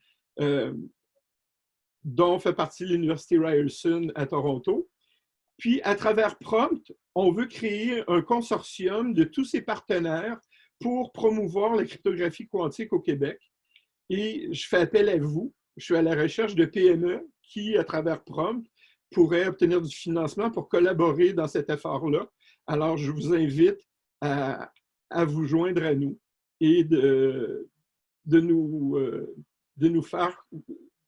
dont fait partie l'Université Ryerson à Toronto. Puis, à travers Prompt, on veut créer un consortium de tous ces partenaires pour promouvoir la cryptographie quantique au Québec. Et je fais appel à vous. Je suis à la recherche de PME qui, à travers Prompt, pourraient obtenir du financement pour collaborer dans cet effort-là. Alors, je vous invite à vous joindre à nous et de nous faire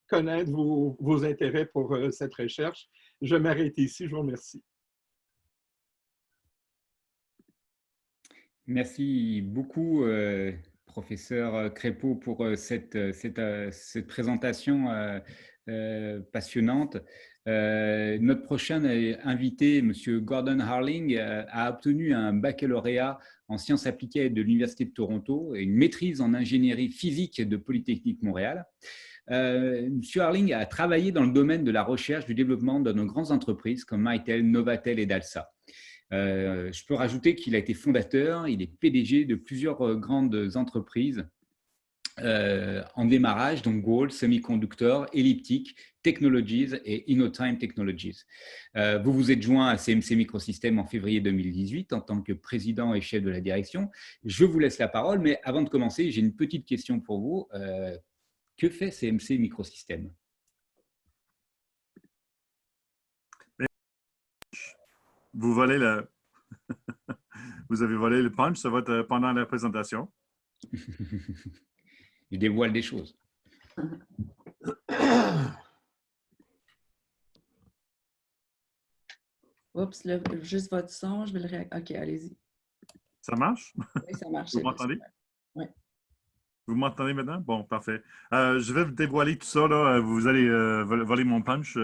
connaître vos intérêts pour cette recherche. Je vais m'arrêter ici. Je vous remercie. Merci beaucoup, professeur Crépeau, pour cette présentation passionnante. Notre prochain invité, M. Gordon Harling, a obtenu un baccalauréat en sciences appliquées de l'Université de Toronto et une maîtrise en ingénierie physique de Polytechnique Montréal. M. Harling a travaillé dans le domaine de la recherche du développement de nos grandes entreprises comme Mitel, Novatel et Dalsa. Je peux rajouter qu'il a été fondateur, il est PDG de plusieurs grandes entreprises en démarrage, donc Gold, Semiconductor, Elliptic Technologies et Innotime Technologies. Vous vous êtes joint à CMC Microsystems en février 2018 en tant que président et chef de la direction. Je vous laisse la parole, mais avant de commencer, j'ai une petite question pour vous. Que fait CMC Microsystems? Vous volez vous avez volé le punch, ça va être pendant la présentation. Il dévoile des choses. Oups, juste votre son, je vais le réactiver. OK, allez-y. Ça marche? Oui, ça marche. Vous m'entendez? Oui. Vous m'entendez maintenant? Bon, parfait. Je vais vous dévoiler tout ça. Là. Vous allez voler mon punch.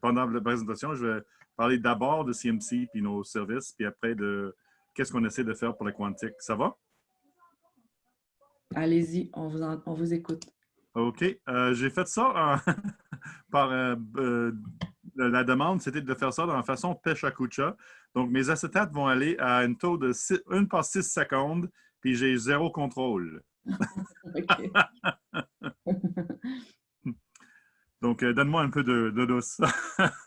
Pendant la présentation, je vais parler d'abord de CMC puis nos services, puis après de qu'est-ce qu'on essaie de faire pour la quantique. Ça va? Allez-y, on vous écoute. OK. J'ai fait ça par la demande, c'était de faire ça dans la façon pêche à kucha. Donc, mes acétates vont aller à un taux de 1 par 6 secondes, puis j'ai 0 contrôle. OK. Donc, donne-moi un peu de douce.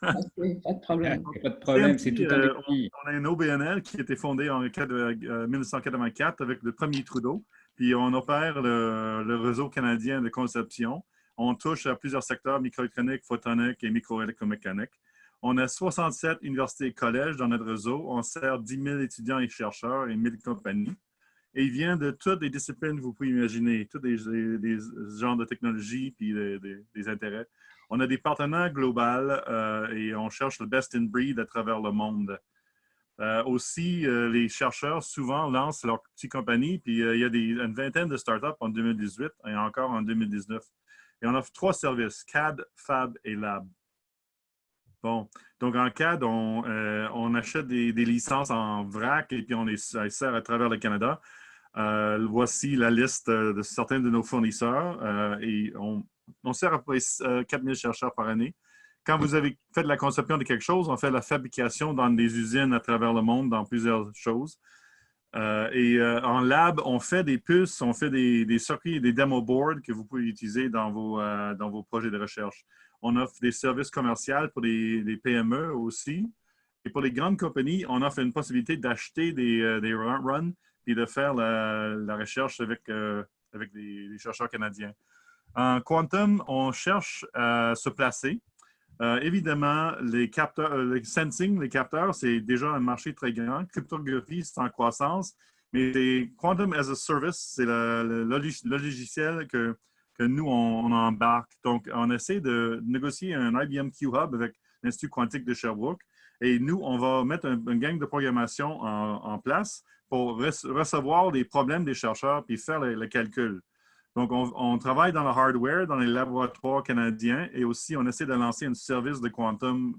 Okay, pas de problème. Pas de problème, c'est tout un défi. On a un OBNL qui a été fondé en 1984 avec le premier Trudeau. Puis on opère le réseau canadien de conception. On touche à plusieurs secteurs, microélectronique, photonique et microélectromécanique. On a 67 universités et collèges dans notre réseau. On sert 10 000 étudiants et chercheurs et 1000 compagnies. Et il vient de toutes les disciplines que vous pouvez imaginer, tous des genres de technologies puis des intérêts. On a des partenaires globaux et on cherche le best in breed à travers le monde. Aussi, les chercheurs souvent lancent leur petite compagnie, puis il y a une vingtaine de startups en 2018 et encore en 2019. Et on offre 3 services, CAD, Fab et Lab. Bon, donc en CAD, on achète des licences en vrac et puis on les sert à travers le Canada. Voici la liste de certains de nos fournisseurs et on sert à peu près 4000 chercheurs par année. Quand vous avez fait de la conception de quelque chose, on fait la fabrication dans des usines à travers le monde, dans plusieurs choses. En lab, on fait des puces, on fait des circuits et des demo boards que vous pouvez utiliser dans vos projets de recherche. On offre des services commerciaux pour des PME aussi. Et pour les grandes compagnies, on offre une possibilité d'acheter des runs et de faire la recherche avec les chercheurs canadiens. En quantum, on cherche à se placer. Évidemment, les capteurs, les sensing, les capteurs, c'est déjà un marché très grand. Cryptographie, c'est en croissance. Mais Quantum as a Service, c'est le logiciel que nous, on embarque. Donc, on essaie de négocier un IBM Q-Hub avec l'Institut quantique de Sherbrooke. Et nous, on va mettre une gang de programmation en place pour recevoir les problèmes des chercheurs puis faire le calcul. Donc, on travaille dans le hardware, dans les laboratoires canadiens et aussi, on essaie de lancer un service de quantum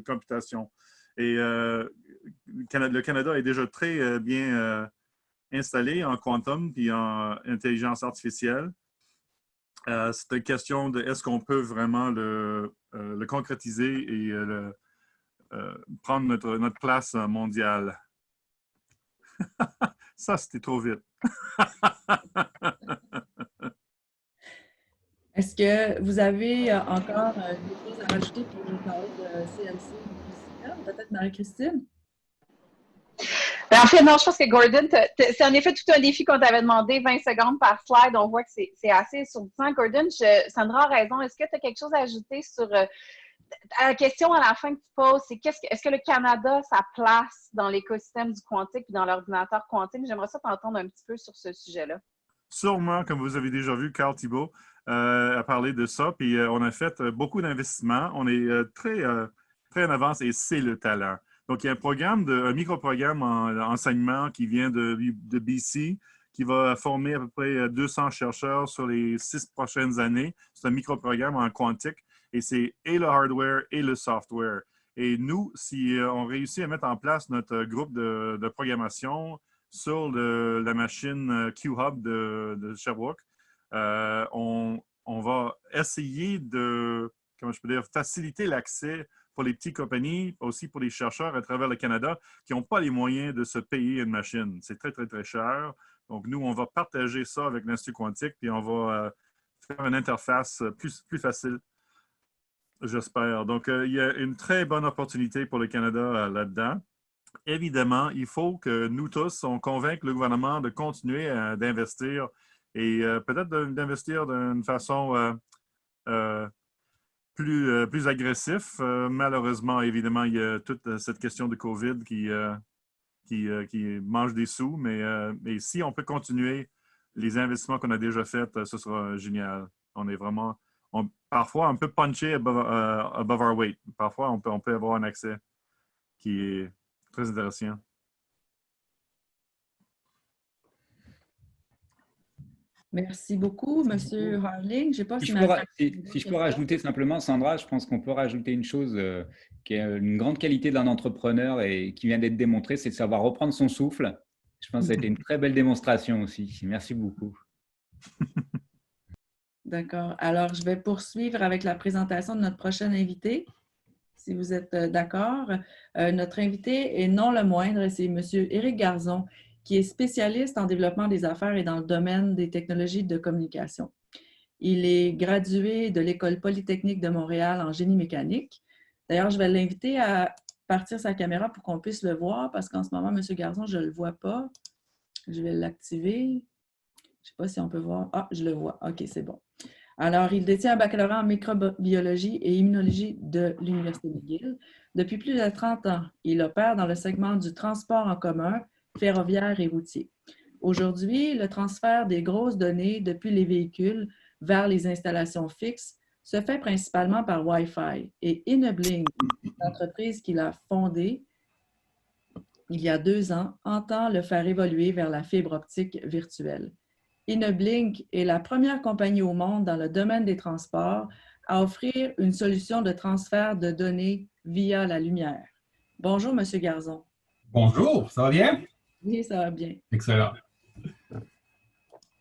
computation. Et le Canada est déjà très bien installé en quantum puis en intelligence artificielle. C'est une question de est-ce qu'on peut vraiment le concrétiser et prendre notre place mondiale. Ça, c'était trop vite. Est-ce que vous avez encore des choses à rajouter pour nous parler de CMC ou PCM? Peut-être Marie-Christine? Ben, en fait, non, je pense que Gordon, c'est en effet tout un défi qu'on t'avait demandé, 20 secondes par slide. On voit que c'est assez surpuissant. Gordon, Sandra a raison. Est-ce que tu as quelque chose à ajouter sur la question à la fin que tu poses, c'est est-ce que le Canada a sa place dans l'écosystème du quantique et dans l'ordinateur quantique? J'aimerais ça t'entendre un petit peu sur ce sujet-là. Sûrement, comme vous avez déjà vu, Carl Thibault a parlé de ça. Puis on a fait beaucoup d'investissements. On est très en avance et c'est le talent. Donc, il y a un micro-programme en enseignement qui vient de BC qui va former à peu près 200 chercheurs sur les 6 prochaines années. C'est un micro-programme en quantique et c'est et le hardware et le software. Et nous, si on réussit à mettre en place notre groupe de programmation sur la machine Q-Hub de Sherbrooke, on va essayer de, comment je peux dire, faciliter l'accès pour les petites compagnies, aussi pour les chercheurs à travers le Canada qui n'ont pas les moyens de se payer une machine. C'est très, très, très cher. Donc, nous, on va partager ça avec l'Institut quantique, puis on va faire une interface plus facile, j'espère. Donc, il y a une très bonne opportunité pour le Canada là-dedans. Évidemment, il faut que nous tous, on convainque le gouvernement de continuer d'investir et peut-être d'investir d'une façon plus agressif. Malheureusement, évidemment, il y a toute cette question de COVID qui mange des sous, mais si on peut continuer les investissements qu'on a déjà faits, ce sera génial. On est vraiment, parfois, on peut puncher above our weight. Parfois, on peut avoir un accès qui est très intéressant. Merci beaucoup, M. Harling. Je sais pas si je peux rajouter simplement, Sandra, je pense qu'on peut rajouter une chose qui est une grande qualité d'un entrepreneur et qui vient d'être démontrée, c'est de savoir reprendre son souffle. Je pense que ça a été une très belle démonstration aussi. Merci beaucoup. D'accord. Alors, je vais poursuivre avec la présentation de notre prochain invité, si vous êtes d'accord. Notre invité est non le moindre, c'est M. Éric Garzon, qui est spécialiste en développement des affaires et dans le domaine des technologies de communication. Il est gradué de l'École polytechnique de Montréal en génie mécanique. D'ailleurs, je vais l'inviter à partir sa caméra pour qu'on puisse le voir, parce qu'en ce moment, M. Garzon, je ne le vois pas. Je vais l'activer. Je ne sais pas si on peut voir. Ah, je le vois. OK, c'est bon. Alors, il détient un baccalauréat en microbiologie et immunologie de l'Université McGill. Depuis plus de 30 ans, il opère dans le segment du transport en commun, ferroviaire et routier. Aujourd'hui, le transfert des grosses données depuis les véhicules vers les installations fixes se fait principalement par Wi-Fi. Et Enabling, l'entreprise qu'il a fondée il y a 2 ans, entend le faire évoluer vers la fibre optique virtuelle. Enabling est la première compagnie au monde dans le domaine des transports à offrir une solution de transfert de données via la lumière. Bonjour, M. Garzon. Bonjour, ça va bien? Oui, ça va bien. Excellent.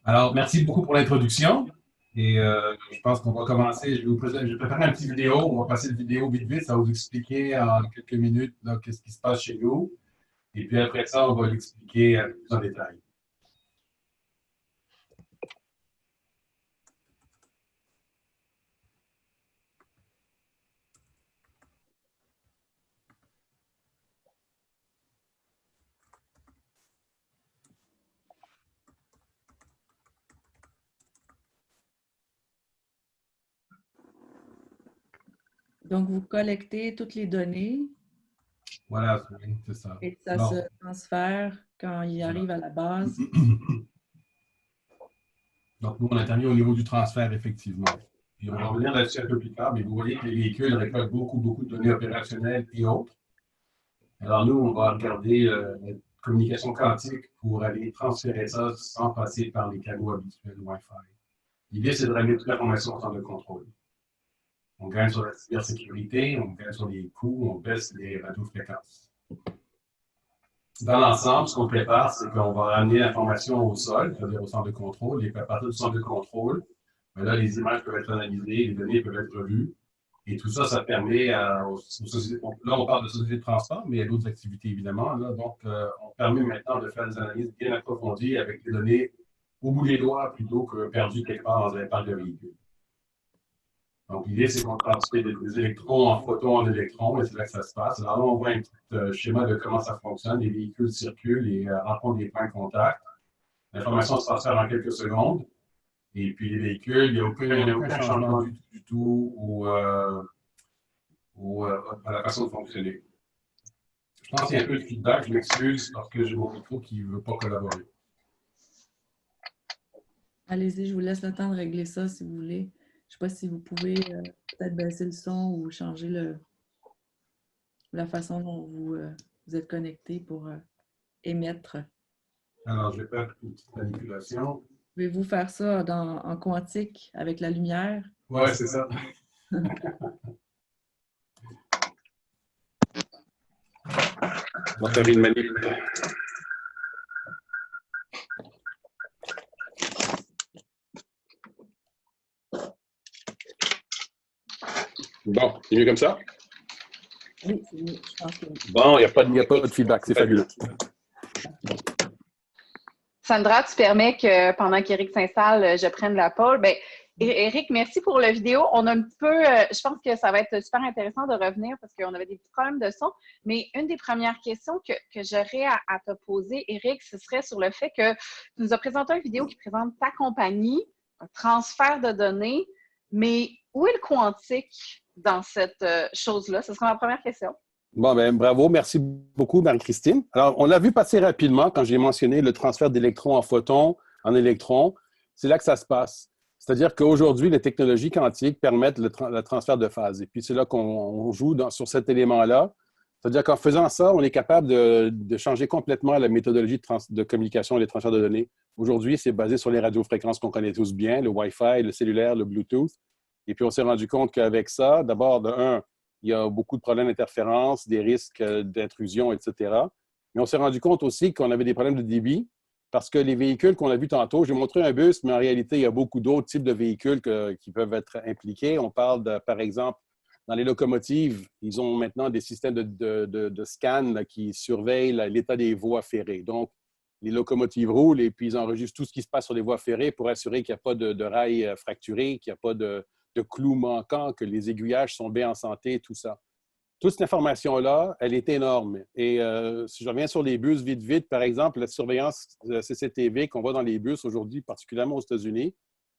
Alors, merci beaucoup pour l'introduction. Et je pense qu'on va commencer. Je vais préparer une petite vidéo. On va passer la vidéo vite. Ça va vous expliquer en quelques minutes qu'est-ce qui se passe chez nous. Et puis après ça, on va l'expliquer plus en détail. Donc, vous collectez toutes les données Voilà, c'est ça. et ça Alors, se transfère quand il arrive à la base. donc, nous, on intervient au niveau du transfert, effectivement. Puis, on va revenir là-dessus un peu plus tard, mais vous voyez que les véhicules récoltent beaucoup de données opérationnelles et autres. Alors, nous, on va regarder la communication quantique pour aller transférer ça sans passer par les canaux habituels Wi-Fi. L'idée, c'est de ramener toute l'information au centre de contrôle. On gagne sur la cybersécurité, on gagne sur les coûts, on baisse les radiofréquences. Dans l'ensemble, ce qu'on prépare, c'est qu'on va ramener l'information au sol, c'est-à-dire au centre de contrôle, et à partir du centre de contrôle, là, les images peuvent être analysées, les données peuvent être revues, et tout ça, ça permet aux sociétés, là, on parle de sociétés de transport, mais il y a d'autres activités, évidemment, là, donc, on permet maintenant de faire des analyses bien approfondies avec des données au bout des doigts plutôt que perdues quelque part dans un parc de véhicules. Donc, l'idée, c'est qu'on transfère des électrons en photons en électrons, et c'est là que ça se passe. Alors là, on voit un petit schéma de comment ça fonctionne. Les véhicules circulent et rencontrent des points de contact. L'information se transfère en quelques secondes. Et puis, les véhicules, il n'y a aucun changement du tout à la façon de fonctionner. Je pense qu'il y a un peu de feedback. Je m'excuse parce que j'ai mon micro qui ne veut pas collaborer. Allez-y, je vous laisse le temps de régler ça si vous voulez. Je ne sais pas si vous pouvez peut-être baisser le son ou changer la façon dont vous êtes connecté pour émettre. Alors, je vais faire une petite manipulation. Pouvez-vous faire ça en quantique avec la lumière? Oui, c'est ça. On va faire une manip. Bon, c'est mieux comme ça? Oui, c'est mieux. Je pense que oui. Bon, il n'y a pas de feedback, c'est fabuleux. Sandra, tu permets que pendant qu'Éric s'installe, je prenne la pole. Bien, Éric, merci pour la vidéo. On a un petit peu, je pense que ça va être super intéressant de revenir parce qu'on avait des petits problèmes de son. Mais une des premières questions que j'aurais à te poser, Éric, ce serait sur le fait que tu nous as présenté une vidéo qui présente ta compagnie, un transfert de données, mais où est le quantique dans cette chose-là? Ce sera ma première question. Bon, ben bravo. Merci beaucoup, Marie-Christine. Alors, on l'a vu passer rapidement quand j'ai mentionné le transfert d'électrons en photons, en électrons. C'est là que ça se passe. C'est-à-dire qu'aujourd'hui, les technologies quantiques permettent le transfert de phase. Et puis, c'est là qu'on joue sur cet élément-là. C'est-à-dire qu'en faisant ça, on est capable de changer complètement la méthodologie de communication et les transferts de données. Aujourd'hui, c'est basé sur les radiofréquences qu'on connaît tous bien, le Wi-Fi, le cellulaire, le Bluetooth. Et puis, on s'est rendu compte qu'avec ça, d'abord, de un, il y a beaucoup de problèmes d'interférence, des risques d'intrusion, etc. Mais on s'est rendu compte aussi qu'on avait des problèmes de débit parce que les véhicules qu'on a vus tantôt, j'ai montré un bus, mais en réalité, il y a beaucoup d'autres types de véhicules qui peuvent être impliqués. On parle, par exemple, dans les locomotives, ils ont maintenant des systèmes de scan qui surveillent l'état des voies ferrées. Donc, les locomotives roulent et puis ils enregistrent tout ce qui se passe sur les voies ferrées pour assurer qu'il n'y a pas de rails fracturés, qu'il n'y a pas de clous manquants, que les aiguillages sont bien en santé, tout ça. Toute cette information-là, elle est énorme. Et si je reviens sur les bus vite, par exemple, la surveillance CCTV qu'on voit dans les bus aujourd'hui, particulièrement aux États-Unis,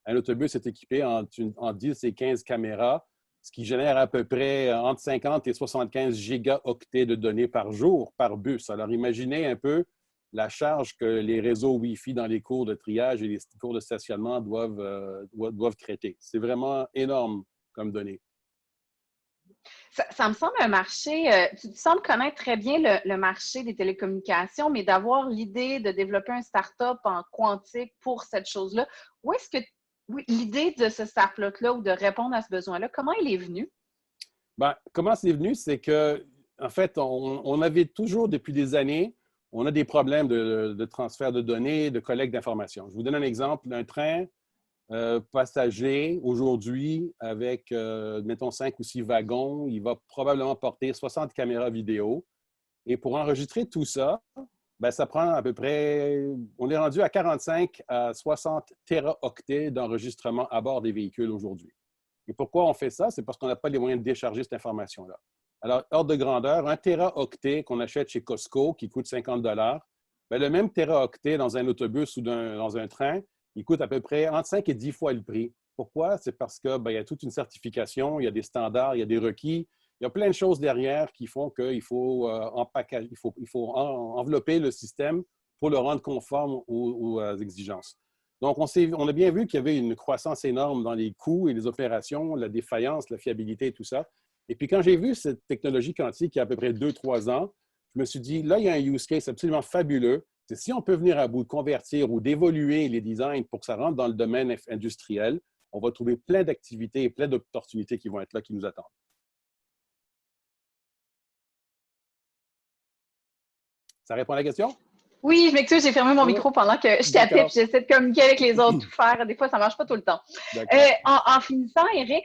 un autobus est équipé en 10 et 15 caméras, ce qui génère à peu près entre 50 et 75 gigaoctets de données par jour, par bus. Alors, imaginez un peu la charge que les réseaux Wi-Fi dans les cours de triage et les cours de stationnement doivent traiter. C'est vraiment énorme comme données. Ça me semble un marché, tu sembles connaître très bien le marché des télécommunications, mais d'avoir l'idée de développer un start-up en quantique pour cette chose-là, où est-ce que l'idée de ce start-up-là ou de répondre à ce besoin-là, comment il est venu? Bien, comment c'est venu? C'est que, en fait, on avait toujours, depuis des années, on a des problèmes de transfert de données, de collecte d'informations. Je vous donne un exemple. Un train passager, aujourd'hui, avec, mettons, 5 ou 6 wagons, il va probablement porter 60 caméras vidéo. Et pour enregistrer tout ça, bien, ça prend à peu près, on est rendu à 45 à 60 téraoctets d'enregistrement à bord des véhicules aujourd'hui. Et pourquoi on fait ça? C'est parce qu'on n'a pas les moyens de décharger cette information-là. Alors, ordre de grandeur, un téraoctet qu'on achète chez Costco, qui coûte 50 $, bien, le même téraoctet dans un autobus ou dans un train, il coûte à peu près entre 5 et 10 fois le prix. Pourquoi? C'est parce que il y a toute une certification, il y a des standards, il y a des requis. Il y a plein de choses derrière qui font qu'il faut envelopper le système pour le rendre conforme aux exigences. Donc, on a bien vu qu'il y avait une croissance énorme dans les coûts et les opérations, la défaillance, la fiabilité et tout ça. Et puis, quand j'ai vu cette technologie quantique il y a à peu près 2-3 ans, je me suis dit, là, il y a un use case absolument fabuleux. C'est si on peut venir à bout de convertir ou d'évoluer les designs pour que ça rentre dans le domaine industriel, on va trouver plein d'activités et plein d'opportunités qui vont être là, qui nous attendent. Ça répond à la question? Oui, je m'excuse, j'ai fermé mon micro pendant que je tapais puis j'essaie de communiquer avec les autres, tout faire. Des fois, ça ne marche pas tout le temps. En finissant, Éric,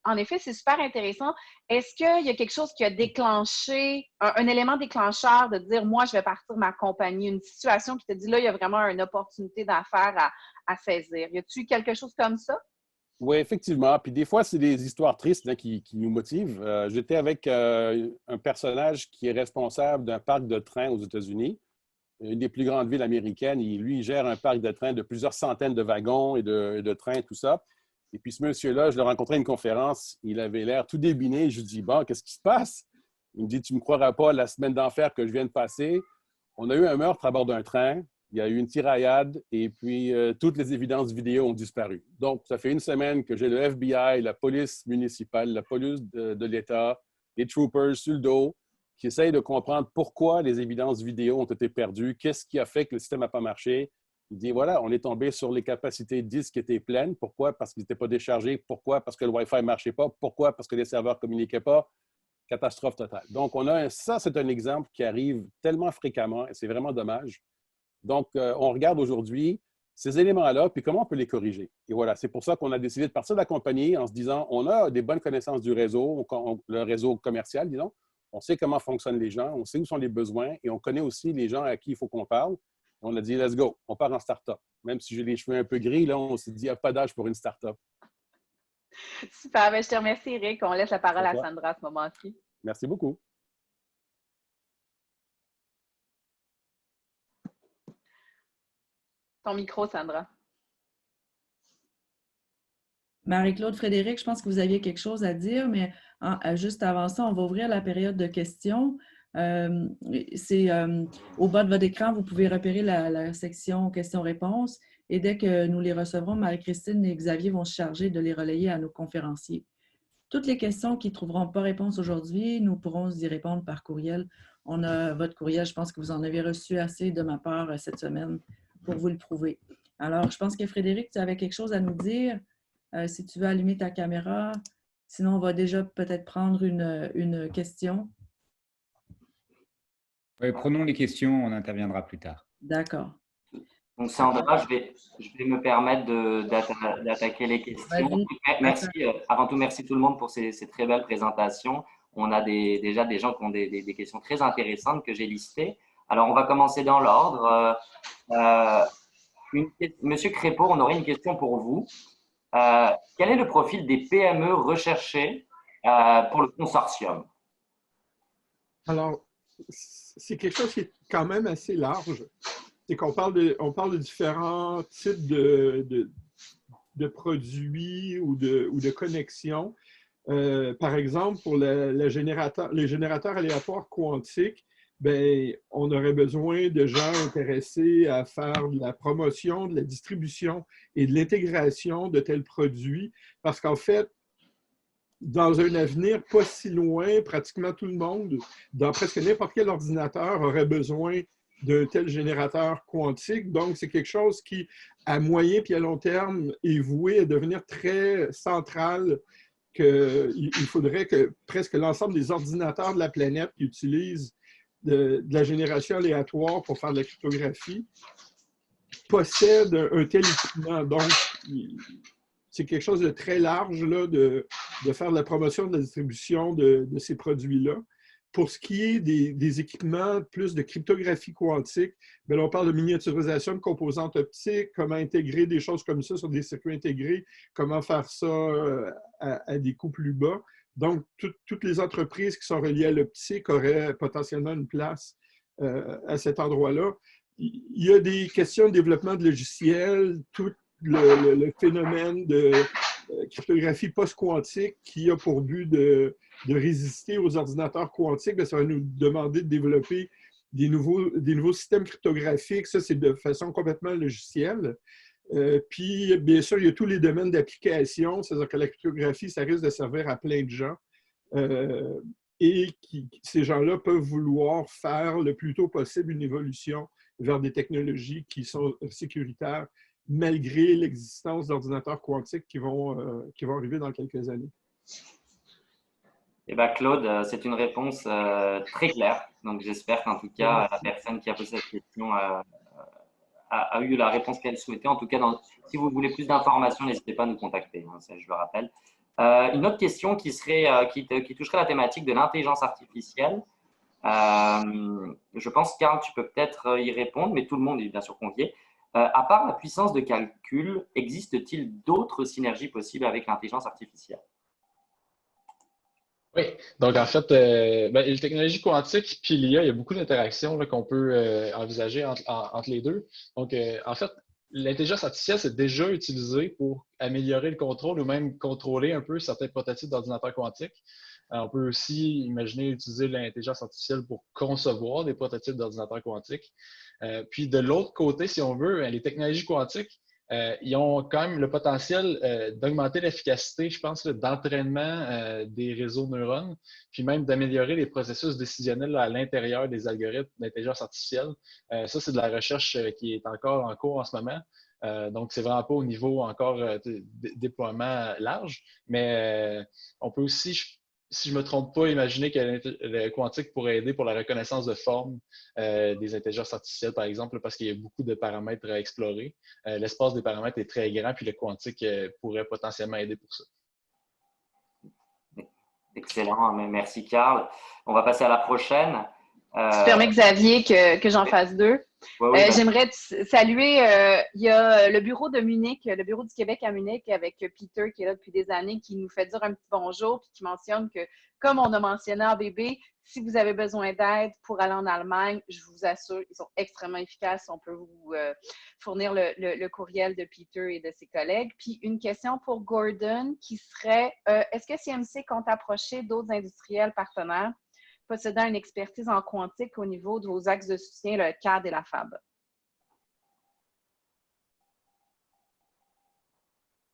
en effet, c'est super intéressant. Est-ce qu'il y a quelque chose qui a déclenché, un élément déclencheur de dire, moi, je vais partir ma compagnie, une situation qui te dit, là, il y a vraiment une opportunité d'affaires à saisir. Y a-t-il quelque chose comme ça? Oui, effectivement. Puis des fois, c'est des histoires tristes là, qui nous motivent. J'étais avec un personnage qui est responsable d'un parc de trains aux États-Unis, une des plus grandes villes américaines. Lui, il gère un parc de trains de plusieurs centaines de wagons et de trains, tout ça. Et puis ce monsieur-là, je l'ai rencontré à une conférence. Il avait l'air tout débiné. Je lui dis, bon, qu'est-ce qui se passe? Il me dit, tu ne me croiras pas, la semaine d'enfer que je viens de passer, on a eu un meurtre à bord d'un train. Il y a eu une tiraillade et puis toutes les évidences vidéo ont disparu. Donc, ça fait une semaine que j'ai le FBI, la police municipale, la police de l'État, les troopers sur le dos qui essayent de comprendre pourquoi les évidences vidéo ont été perdues, qu'est-ce qui a fait que le système n'a pas marché. Il dit, voilà, on est tombé sur les capacités disques qui étaient pleines. Pourquoi? Parce qu'ils n'étaient pas déchargés. Pourquoi? Parce que le Wi-Fi ne marchait pas. Pourquoi? Parce que les serveurs ne communiquaient pas. Catastrophe totale. Donc, ça, c'est un exemple qui arrive tellement fréquemment et c'est vraiment dommage. Donc, on regarde aujourd'hui ces éléments-là, puis comment on peut les corriger. Et voilà, c'est pour ça qu'on a décidé de partir de la compagnie en se disant, on a des bonnes connaissances du réseau, le réseau commercial, disons. On sait comment fonctionnent les gens, on sait où sont les besoins et on connaît aussi les gens à qui il faut qu'on parle. On a dit, let's go, on part en start-up. Même si j'ai les cheveux un peu gris, là, on s'est dit, il n'y a pas d'âge pour une start-up. Super, bien, je te remercie, Éric. On laisse la parole à Sandra à ce moment-ci. Merci beaucoup. Ton micro, Sandra. Marie-Claude, Frédéric, je pense que vous aviez quelque chose à dire, mais juste avant ça, on va ouvrir la période de questions. Au bas de votre écran, vous pouvez repérer la section questions-réponses et dès que nous les recevrons, Marie-Christine et Xavier vont se charger de les relayer à nos conférenciers. Toutes les questions qui ne trouveront pas réponse aujourd'hui, nous pourrons y répondre par courriel. On a votre courriel, je pense que vous en avez reçu assez de ma part cette semaine pour vous le prouver. Alors, je pense que Frédéric, tu avais quelque chose à nous dire. Si tu veux allumer ta caméra, sinon on va déjà peut-être prendre une question. Oui, prenons les questions, on interviendra plus tard. D'accord. Donc, Sandra, je vais me permettre d'attaquer les questions. Merci, avant tout, merci tout le monde pour ces très belles présentations. On a déjà des gens qui ont des questions très intéressantes que j'ai listées. Alors, on va commencer dans l'ordre. Monsieur Crépeau, on aurait une question pour vous. Quel est le profil des PME recherchées pour le consortium? Alors, c'est quelque chose qui est quand même assez large. C'est qu'on parle de différents types de produits ou de connexions. Par exemple, pour les générateurs aléatoires quantiques, bien, on aurait besoin de gens intéressés à faire de la promotion, de la distribution et de l'intégration de tels produits. Parce qu'en fait, dans un avenir pas si loin, pratiquement tout le monde, dans presque n'importe quel ordinateur, aurait besoin d'un tel générateur quantique. Donc, c'est quelque chose qui, à moyen et à long terme, est voué à devenir très central. Il faudrait que presque l'ensemble des ordinateurs de la planète qui utilisent de la génération aléatoire pour faire de la cryptographie possèdent un tel équipement. Donc, c'est quelque chose de très large là, de faire de la promotion, de la distribution de ces produits-là. Pour ce qui est des équipements plus de cryptographie quantique, bien, on parle de miniaturisation de composantes optiques, comment intégrer des choses comme ça sur des circuits intégrés, comment faire ça à des coûts plus bas. Donc, toutes les entreprises qui sont reliées à l'optique auraient potentiellement une place à cet endroit-là. Il y a des questions de développement de logiciels, le phénomène de cryptographie post-quantique qui a pour but de résister aux ordinateurs quantiques. Bien, ça va nous demander de développer des nouveaux systèmes cryptographiques. Ça, c'est de façon complètement logicielle. Puis, bien sûr, il y a tous les domaines d'application, c'est-à-dire que la cryptographie, ça risque de servir à plein de gens. Ces gens-là peuvent vouloir faire le plus tôt possible une évolution vers des technologies qui sont sécuritaires, malgré l'existence d'ordinateurs quantiques qui vont arriver dans quelques années. Eh bien, Claude, c'est une réponse très claire. Donc, j'espère qu'en tout cas, la personne qui a posé cette question a eu la réponse qu'elle souhaitait. En tout cas, si vous voulez plus d'informations, n'hésitez pas à nous contacter. Hein, ça, je le rappelle. Une autre question qui toucherait la thématique de l'intelligence artificielle. Je pense, Karl, tu peux peut-être y répondre, mais tout le monde est bien sûr convié. À part la puissance de calcul, existe-t-il d'autres synergies possibles avec l'intelligence artificielle? Oui, donc en fait, les technologies quantiques puis l'IA, il y a beaucoup d'interactions qu'on peut envisager entre les deux. Donc, en fait, l'intelligence artificielle, c'est déjà utilisé pour améliorer le contrôle ou même contrôler un peu certains prototypes d'ordinateurs quantiques. On peut aussi imaginer utiliser l'intelligence artificielle pour concevoir des prototypes d'ordinateurs quantiques. Puis de l'autre côté, si on veut, les technologies quantiques, ils ont quand même le potentiel d'augmenter l'efficacité, je pense, d'entraînement des réseaux de neurones, puis même d'améliorer les processus décisionnels à l'intérieur des algorithmes d'intelligence artificielle. Ça, c'est de la recherche qui est encore en cours en ce moment. Donc, c'est vraiment pas au niveau encore déploiement large, mais on peut aussi, si je ne me trompe pas, imaginer que le quantique pourrait aider pour la reconnaissance de forme des intelligences artificielles, par exemple, parce qu'il y a beaucoup de paramètres à explorer. L'espace des paramètres est très grand, puis le quantique pourrait potentiellement aider pour ça. Excellent, merci Karl. On va passer à la prochaine. Tu permets, Xavier, que j'en fasse deux. Ouais, j'aimerais saluer, il y a le bureau de Munich, le bureau du Québec à Munich avec Peter qui est là depuis des années, qui nous fait dire un petit bonjour puis qui mentionne que, comme on a mentionné en bébé, si vous avez besoin d'aide pour aller en Allemagne, je vous assure, ils sont extrêmement efficaces. On peut vous fournir le courriel de Peter et de ses collègues. Puis une question pour Gordon qui serait, est-ce que CMC compte approcher d'autres industriels partenaires possédant une expertise en quantique au niveau de vos axes de soutien, le CAD et la FAB?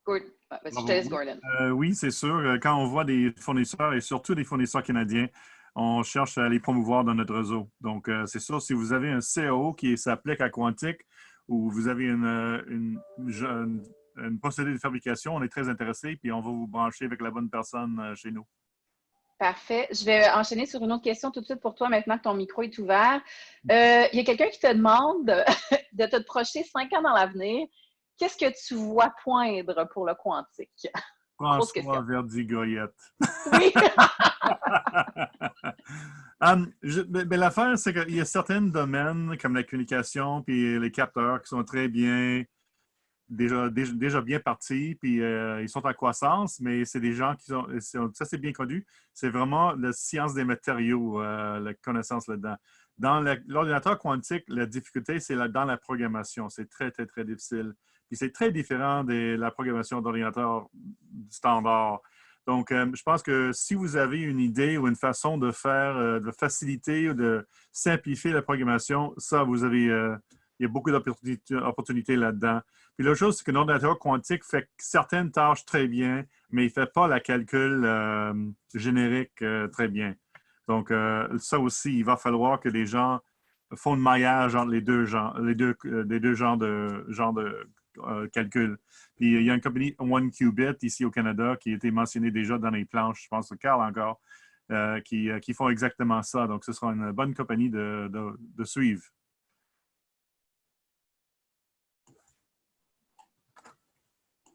Gordon. Je te laisse, Gordon. Oui, c'est sûr. Quand on voit des fournisseurs, et surtout des fournisseurs canadiens, on cherche à les promouvoir dans notre réseau. Donc, c'est sûr, si vous avez un CAO qui s'applique à quantique ou vous avez une procédé de fabrication, on est très intéressé, puis on va vous brancher avec la bonne personne chez nous. Parfait. Je vais enchaîner sur une autre question tout de suite pour toi maintenant que ton micro est ouvert. Il y a quelqu'un qui te demande de te projeter 5 ans dans l'avenir. Qu'est-ce que tu vois poindre pour le quantique? François Verdi-Goyette. Oui! L'affaire, c'est qu'il y a certains domaines comme la communication puis les capteurs qui sont très bien, déjà bien partis, puis ils sont en croissance, mais c'est des gens qui sont, ça c'est bien connu, c'est vraiment la science des matériaux, la connaissance là-dedans. Dans l'ordinateur quantique, la difficulté, c'est dans la programmation. C'est très, très, très difficile. Puis c'est très différent de la programmation d'ordinateur standard. Donc, je pense que si vous avez une idée ou une façon de faire, de faciliter ou de simplifier la programmation, ça, il y a beaucoup d'opportunités là-dedans. Puis l'autre chose, c'est que l'ordinateur quantique fait certaines tâches très bien, mais il ne fait pas la calcul générique très bien. Donc, ça aussi, il va falloir que les gens font le maillage entre les deux genres de calcul. Puis, il y a une compagnie OneQubit ici au Canada qui a été mentionnée déjà dans les planches, je pense, de Karl encore, qui font exactement ça. Donc, ce sera une bonne compagnie de suivre.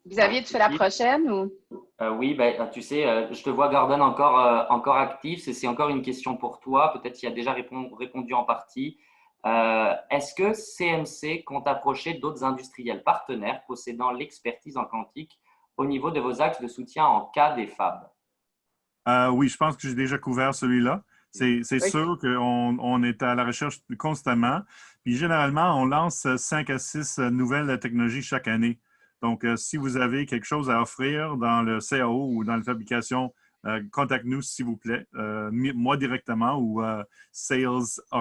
Xavier, tu fais la prochaine ou? Oui, tu sais, je te vois, Gordon, encore actif. C'est encore une question pour toi. Peut-être qu'il a déjà répondu en partie. Est-ce que CMC compte approcher d'autres industriels partenaires possédant l'expertise en quantique au niveau de vos axes de soutien en CAD et FAB? Oui, je pense que j'ai déjà couvert celui-là. C'est sûr qu'on est à la recherche constamment. Puis généralement, on lance 5 à 6 nouvelles technologies chaque année. Donc, si vous avez quelque chose à offrir dans le CAO ou dans la fabrication, contacte-nous, s'il vous plaît, moi directement ou sales@cmc.ca.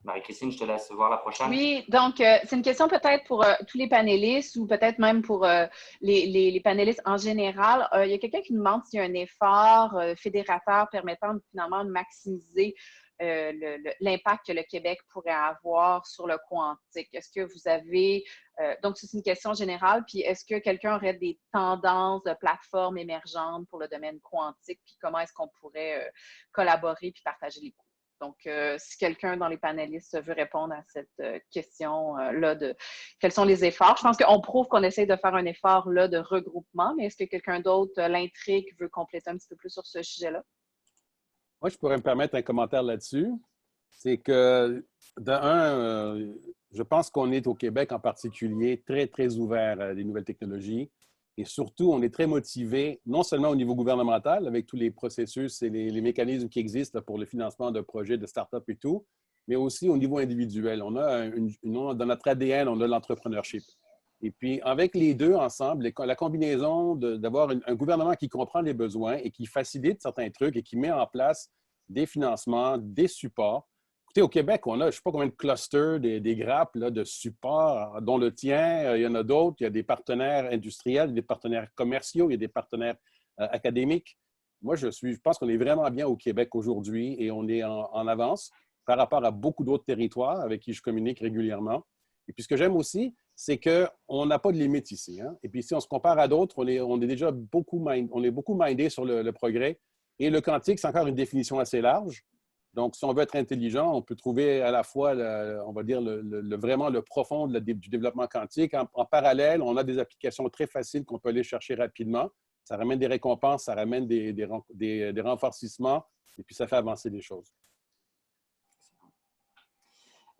Marie-Christine, je te laisse voir la prochaine. Oui, donc c'est une question peut-être pour tous les panélistes ou peut-être même pour les panélistes en général. Il y a quelqu'un qui nous demande s'il y a un effort fédérateur permettant finalement de maximiser l'impact que le Québec pourrait avoir sur le quantique. Est-ce que vous avez, donc c'est une question générale, puis est-ce que quelqu'un aurait des tendances de plateformes émergentes pour le domaine quantique, puis comment est-ce qu'on pourrait collaborer puis partager les coûts? Donc, si quelqu'un dans les panélistes veut répondre à cette question-là de quels sont les efforts, je pense qu'on prouve qu'on essaie de faire un effort là de regroupement, mais est-ce que quelqu'un d'autre l'intrigue veut compléter un petit peu plus sur ce sujet-là? Moi, je pourrais me permettre un commentaire là-dessus. C'est que, je pense qu'on est au Québec en particulier très, très ouvert à des nouvelles technologies. Et surtout, on est très motivé, non seulement au niveau gouvernemental, avec tous les processus et les mécanismes qui existent pour le financement de projets de start-up et tout, mais aussi au niveau individuel. On a dans notre ADN, on a l'entrepreneurship. Et puis, avec les deux ensemble, la combinaison d'avoir un gouvernement qui comprend les besoins et qui facilite certains trucs et qui met en place des financements, des supports. Écoutez, au Québec, on a, je ne sais pas combien de clusters, des grappes là, de supports, dont le tien, il y en a d'autres. Il y a des partenaires industriels, des partenaires commerciaux, il y a des partenaires académiques. Moi, je pense qu'on est vraiment bien au Québec aujourd'hui et on est en avance par rapport à beaucoup d'autres territoires avec qui je communique régulièrement. Et puis, ce que j'aime aussi, c'est qu'on n'a pas de limite ici. Hein? Et puis, si on se compare à d'autres, on est déjà beaucoup mindé sur le progrès. Et le quantique, c'est encore une définition assez large. Donc, si on veut être intelligent, on peut trouver à la fois, on va dire, vraiment le profond du développement quantique. En parallèle, on a des applications très faciles qu'on peut aller chercher rapidement. Ça ramène des récompenses, ça ramène des renforcissements, et puis ça fait avancer les choses.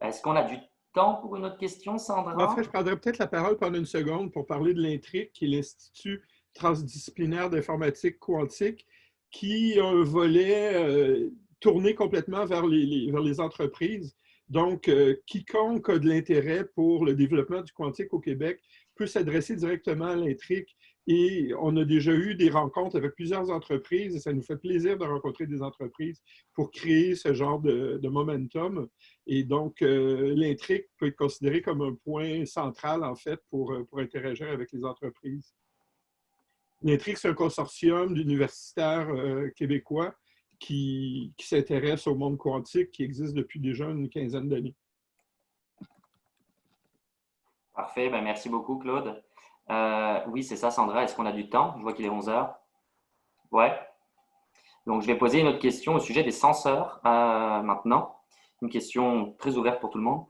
Est-ce qu'on a du temps pour une autre question, Sandra? En fait, je prendrais peut-être la parole pendant une seconde pour parler de l'INTRIC, qui est l'Institut transdisciplinaire d'informatique quantique, qui a un volet tourné complètement vers les entreprises. Donc, quiconque a de l'intérêt pour le développement du quantique au Québec peut s'adresser directement à l'INTRIC. Et on a déjà eu des rencontres avec plusieurs entreprises et ça nous fait plaisir de rencontrer des entreprises pour créer ce genre de momentum. Et donc, l'INTRIC peut être considéré comme un point central, en fait, pour interagir avec les entreprises. L'INTRIC, c'est un consortium d'universitaires québécois qui s'intéresse au monde quantique, qui existe depuis déjà une quinzaine d'années. Parfait. Ben, merci beaucoup, Claude. Oui, c'est ça, Sandra. Est-ce qu'on a du temps? Je vois qu'il est 11 h. Ouais. Donc, je vais poser une autre question au sujet des senseurs maintenant. Une question très ouverte pour tout le monde.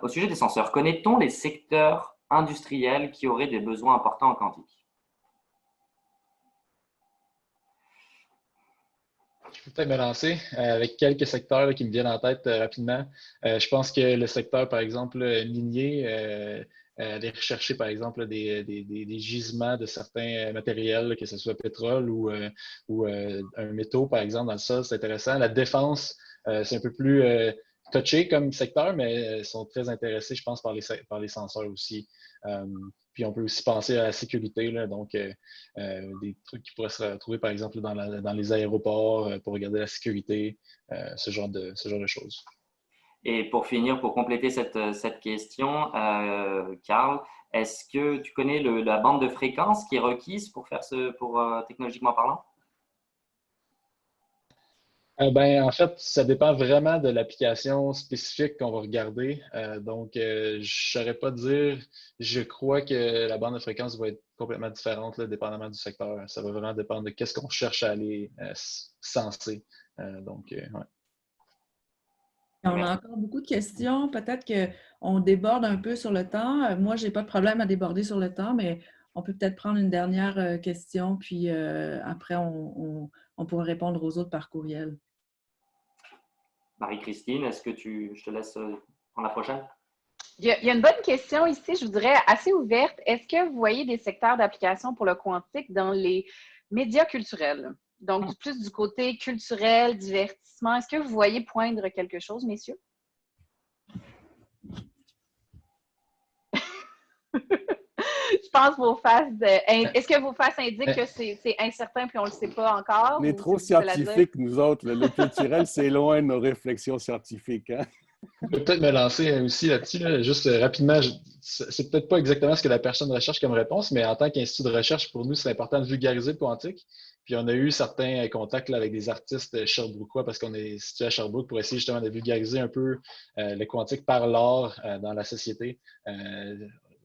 Au sujet des senseurs, connaît-on les secteurs industriels qui auraient des besoins importants en quantique? Je peux peut-être me lancer avec quelques secteurs là, qui me viennent en tête rapidement. Je pense que le secteur, par exemple, minier, aller rechercher, par exemple, des gisements de certains matériels, que ce soit pétrole ou un métaux, par exemple, dans le sol, c'est intéressant. La défense, c'est un peu plus touché comme secteur, mais sont très intéressés, je pense, par les senseurs aussi. Puis on peut aussi penser à la sécurité, là, donc des trucs qui pourraient se retrouver, par exemple, dans les aéroports pour regarder la sécurité, ce genre de choses. Et pour finir, pour compléter cette question, Carl, est-ce que tu connais la bande de fréquence qui est requise pour faire technologiquement parlant? En fait, ça dépend vraiment de l'application spécifique qu'on va regarder. Donc, je ne saurais pas dire. Je crois que la bande de fréquence va être complètement différente, là, dépendamment du secteur. Ça va vraiment dépendre de qu'est-ce qu'on cherche à aller senser. Ouais. On a encore beaucoup de questions. Peut-être qu'on déborde un peu sur le temps. Moi, je n'ai pas de problème à déborder sur le temps, mais on peut peut-être prendre une dernière question, puis après, on pourra répondre aux autres par courriel. Marie-Christine, est-ce que je te laisse prendre la prochaine? Il y a une bonne question ici, je voudrais, assez ouverte. Est-ce que vous voyez des secteurs d'application pour le quantique dans les médias culturels? Donc, plus du côté culturel, divertissement. Est-ce que vous voyez poindre quelque chose, messieurs? pense vos faces. Est-ce que vos faces indiquent que c'est incertain puis on ne le sait pas encore? On est trop scientifiques, nous autres. Le culturel, c'est loin de nos réflexions scientifiques. Hein? Je peux peut-être me lancer aussi là-dessus. Là. Juste rapidement, c'est peut-être pas exactement ce que la personne recherche comme réponse, mais en tant qu'institut de recherche, pour nous, c'est important de vulgariser le quantique. Puis on a eu certains contacts là, avec des artistes sherbrookois parce qu'on est situé à Sherbrooke pour essayer justement de vulgariser un peu le quantique par l'art dans la société.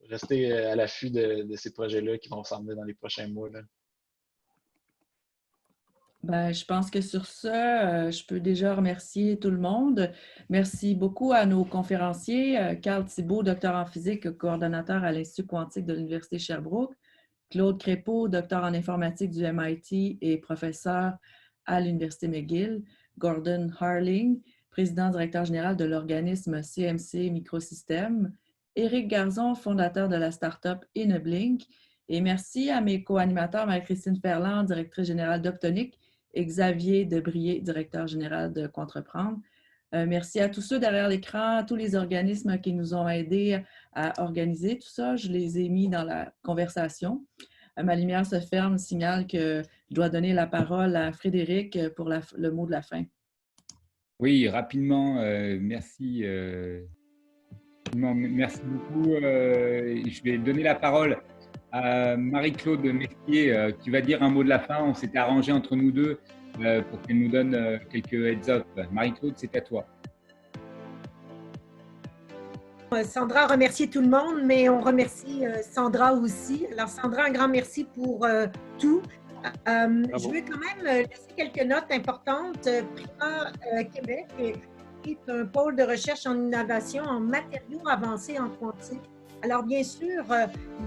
Restez à l'affût de ces projets-là qui vont s'emmener dans les prochains mois. Là. Ben, je pense que sur ça, je peux déjà remercier tout le monde. Merci beaucoup à nos conférenciers, Carl Thibault, docteur en physique, coordonnateur à l'Institut quantique de l'Université Sherbrooke, Claude Crépeau, docteur en informatique du MIT et professeur à l'Université McGill, Gordon Harling, président-directeur général de l'organisme CMC Microsystèmes, Éric Garzon, fondateur de la start-up InnoBlink, et merci à mes co-animateurs, Marie-Christine Ferland, directrice générale d'Optonic, et Xavier Debrier, directeur général de Contreprendre. Merci à tous ceux derrière l'écran, à tous les organismes qui nous ont aidés à organiser tout ça. Je les ai mis dans la conversation. Ma lumière se ferme, signale que je dois donner la parole à Frédéric pour le mot de la fin. Oui, rapidement, merci. Merci beaucoup. Je vais donner la parole à Marie-Claude Messier qui va dire un mot de la fin. On s'était arrangé entre nous deux pour qu'elle nous donne quelques heads-up. Marie-Claude, c'est à toi. Sandra a remercié tout le monde, mais on remercie Sandra aussi. Alors Sandra, un grand merci pour tout. Je veux quand même laisser quelques notes importantes. Prima Québec est un pôle de recherche en innovation en matériaux avancés en quantique. Alors, bien sûr,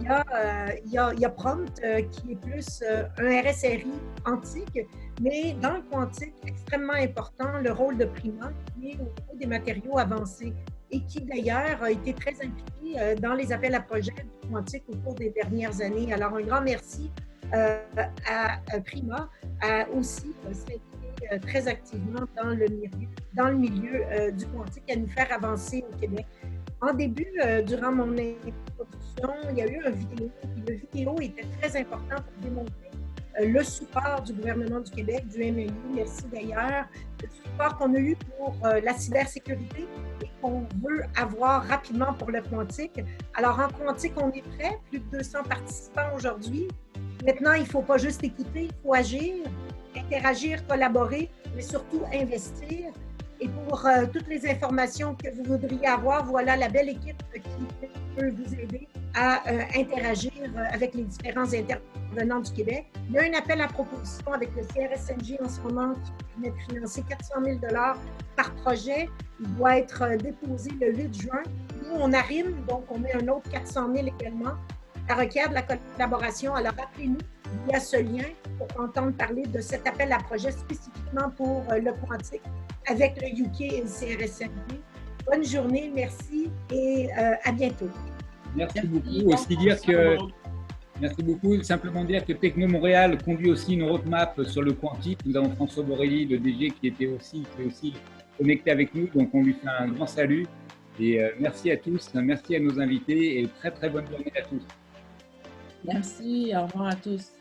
il y a Prompt qui est plus un RSRI antique, mais dans le quantique, extrêmement important, le rôle de Prima qui est au niveau des matériaux avancés et qui d'ailleurs a été très impliqué dans les appels à projets du quantique au cours des dernières années. Alors, un grand merci à Prima, à aussi s'impliquer très activement dans le milieu du quantique, à nous faire avancer au Québec. En début, durant mon introduction, il y a eu une vidéo. Et la vidéo était très importante pour démontrer le support du gouvernement du Québec, du MNU. Merci d'ailleurs. Le support qu'on a eu pour la cybersécurité et qu'on veut avoir rapidement pour le quantique. Alors, en quantique, on est prêt. Plus de 200 participants aujourd'hui. Maintenant, il ne faut pas juste écouter, il faut agir, interagir, collaborer, mais surtout investir. Et pour toutes les informations que vous voudriez avoir, voilà la belle équipe qui peut vous aider à interagir avec les différents intervenants du Québec. Il y a un appel à proposition avec le CRSNJ en ce moment qui permet de financer 400 000 $ par projet. Il doit être déposé le 8 juin. Nous, on arrive, donc on met un autre 400 000 également. Ça requiert de la collaboration. Alors, appelez-nous via ce lien pour entendre parler de cet appel à projet spécifiquement pour le quantique avec le UK et le CRSNJ. Bonne journée, merci et à bientôt. Merci beaucoup. Aussi dire que, merci beaucoup. Simplement dire que Techno Montréal conduit aussi une roadmap sur le quantique. Nous avons François Borrelli, le DG, qui est aussi connecté avec nous. Donc, on lui fait un grand salut. Et merci à tous. Merci à nos invités et très, très bonne journée à tous. Merci. Au revoir à tous.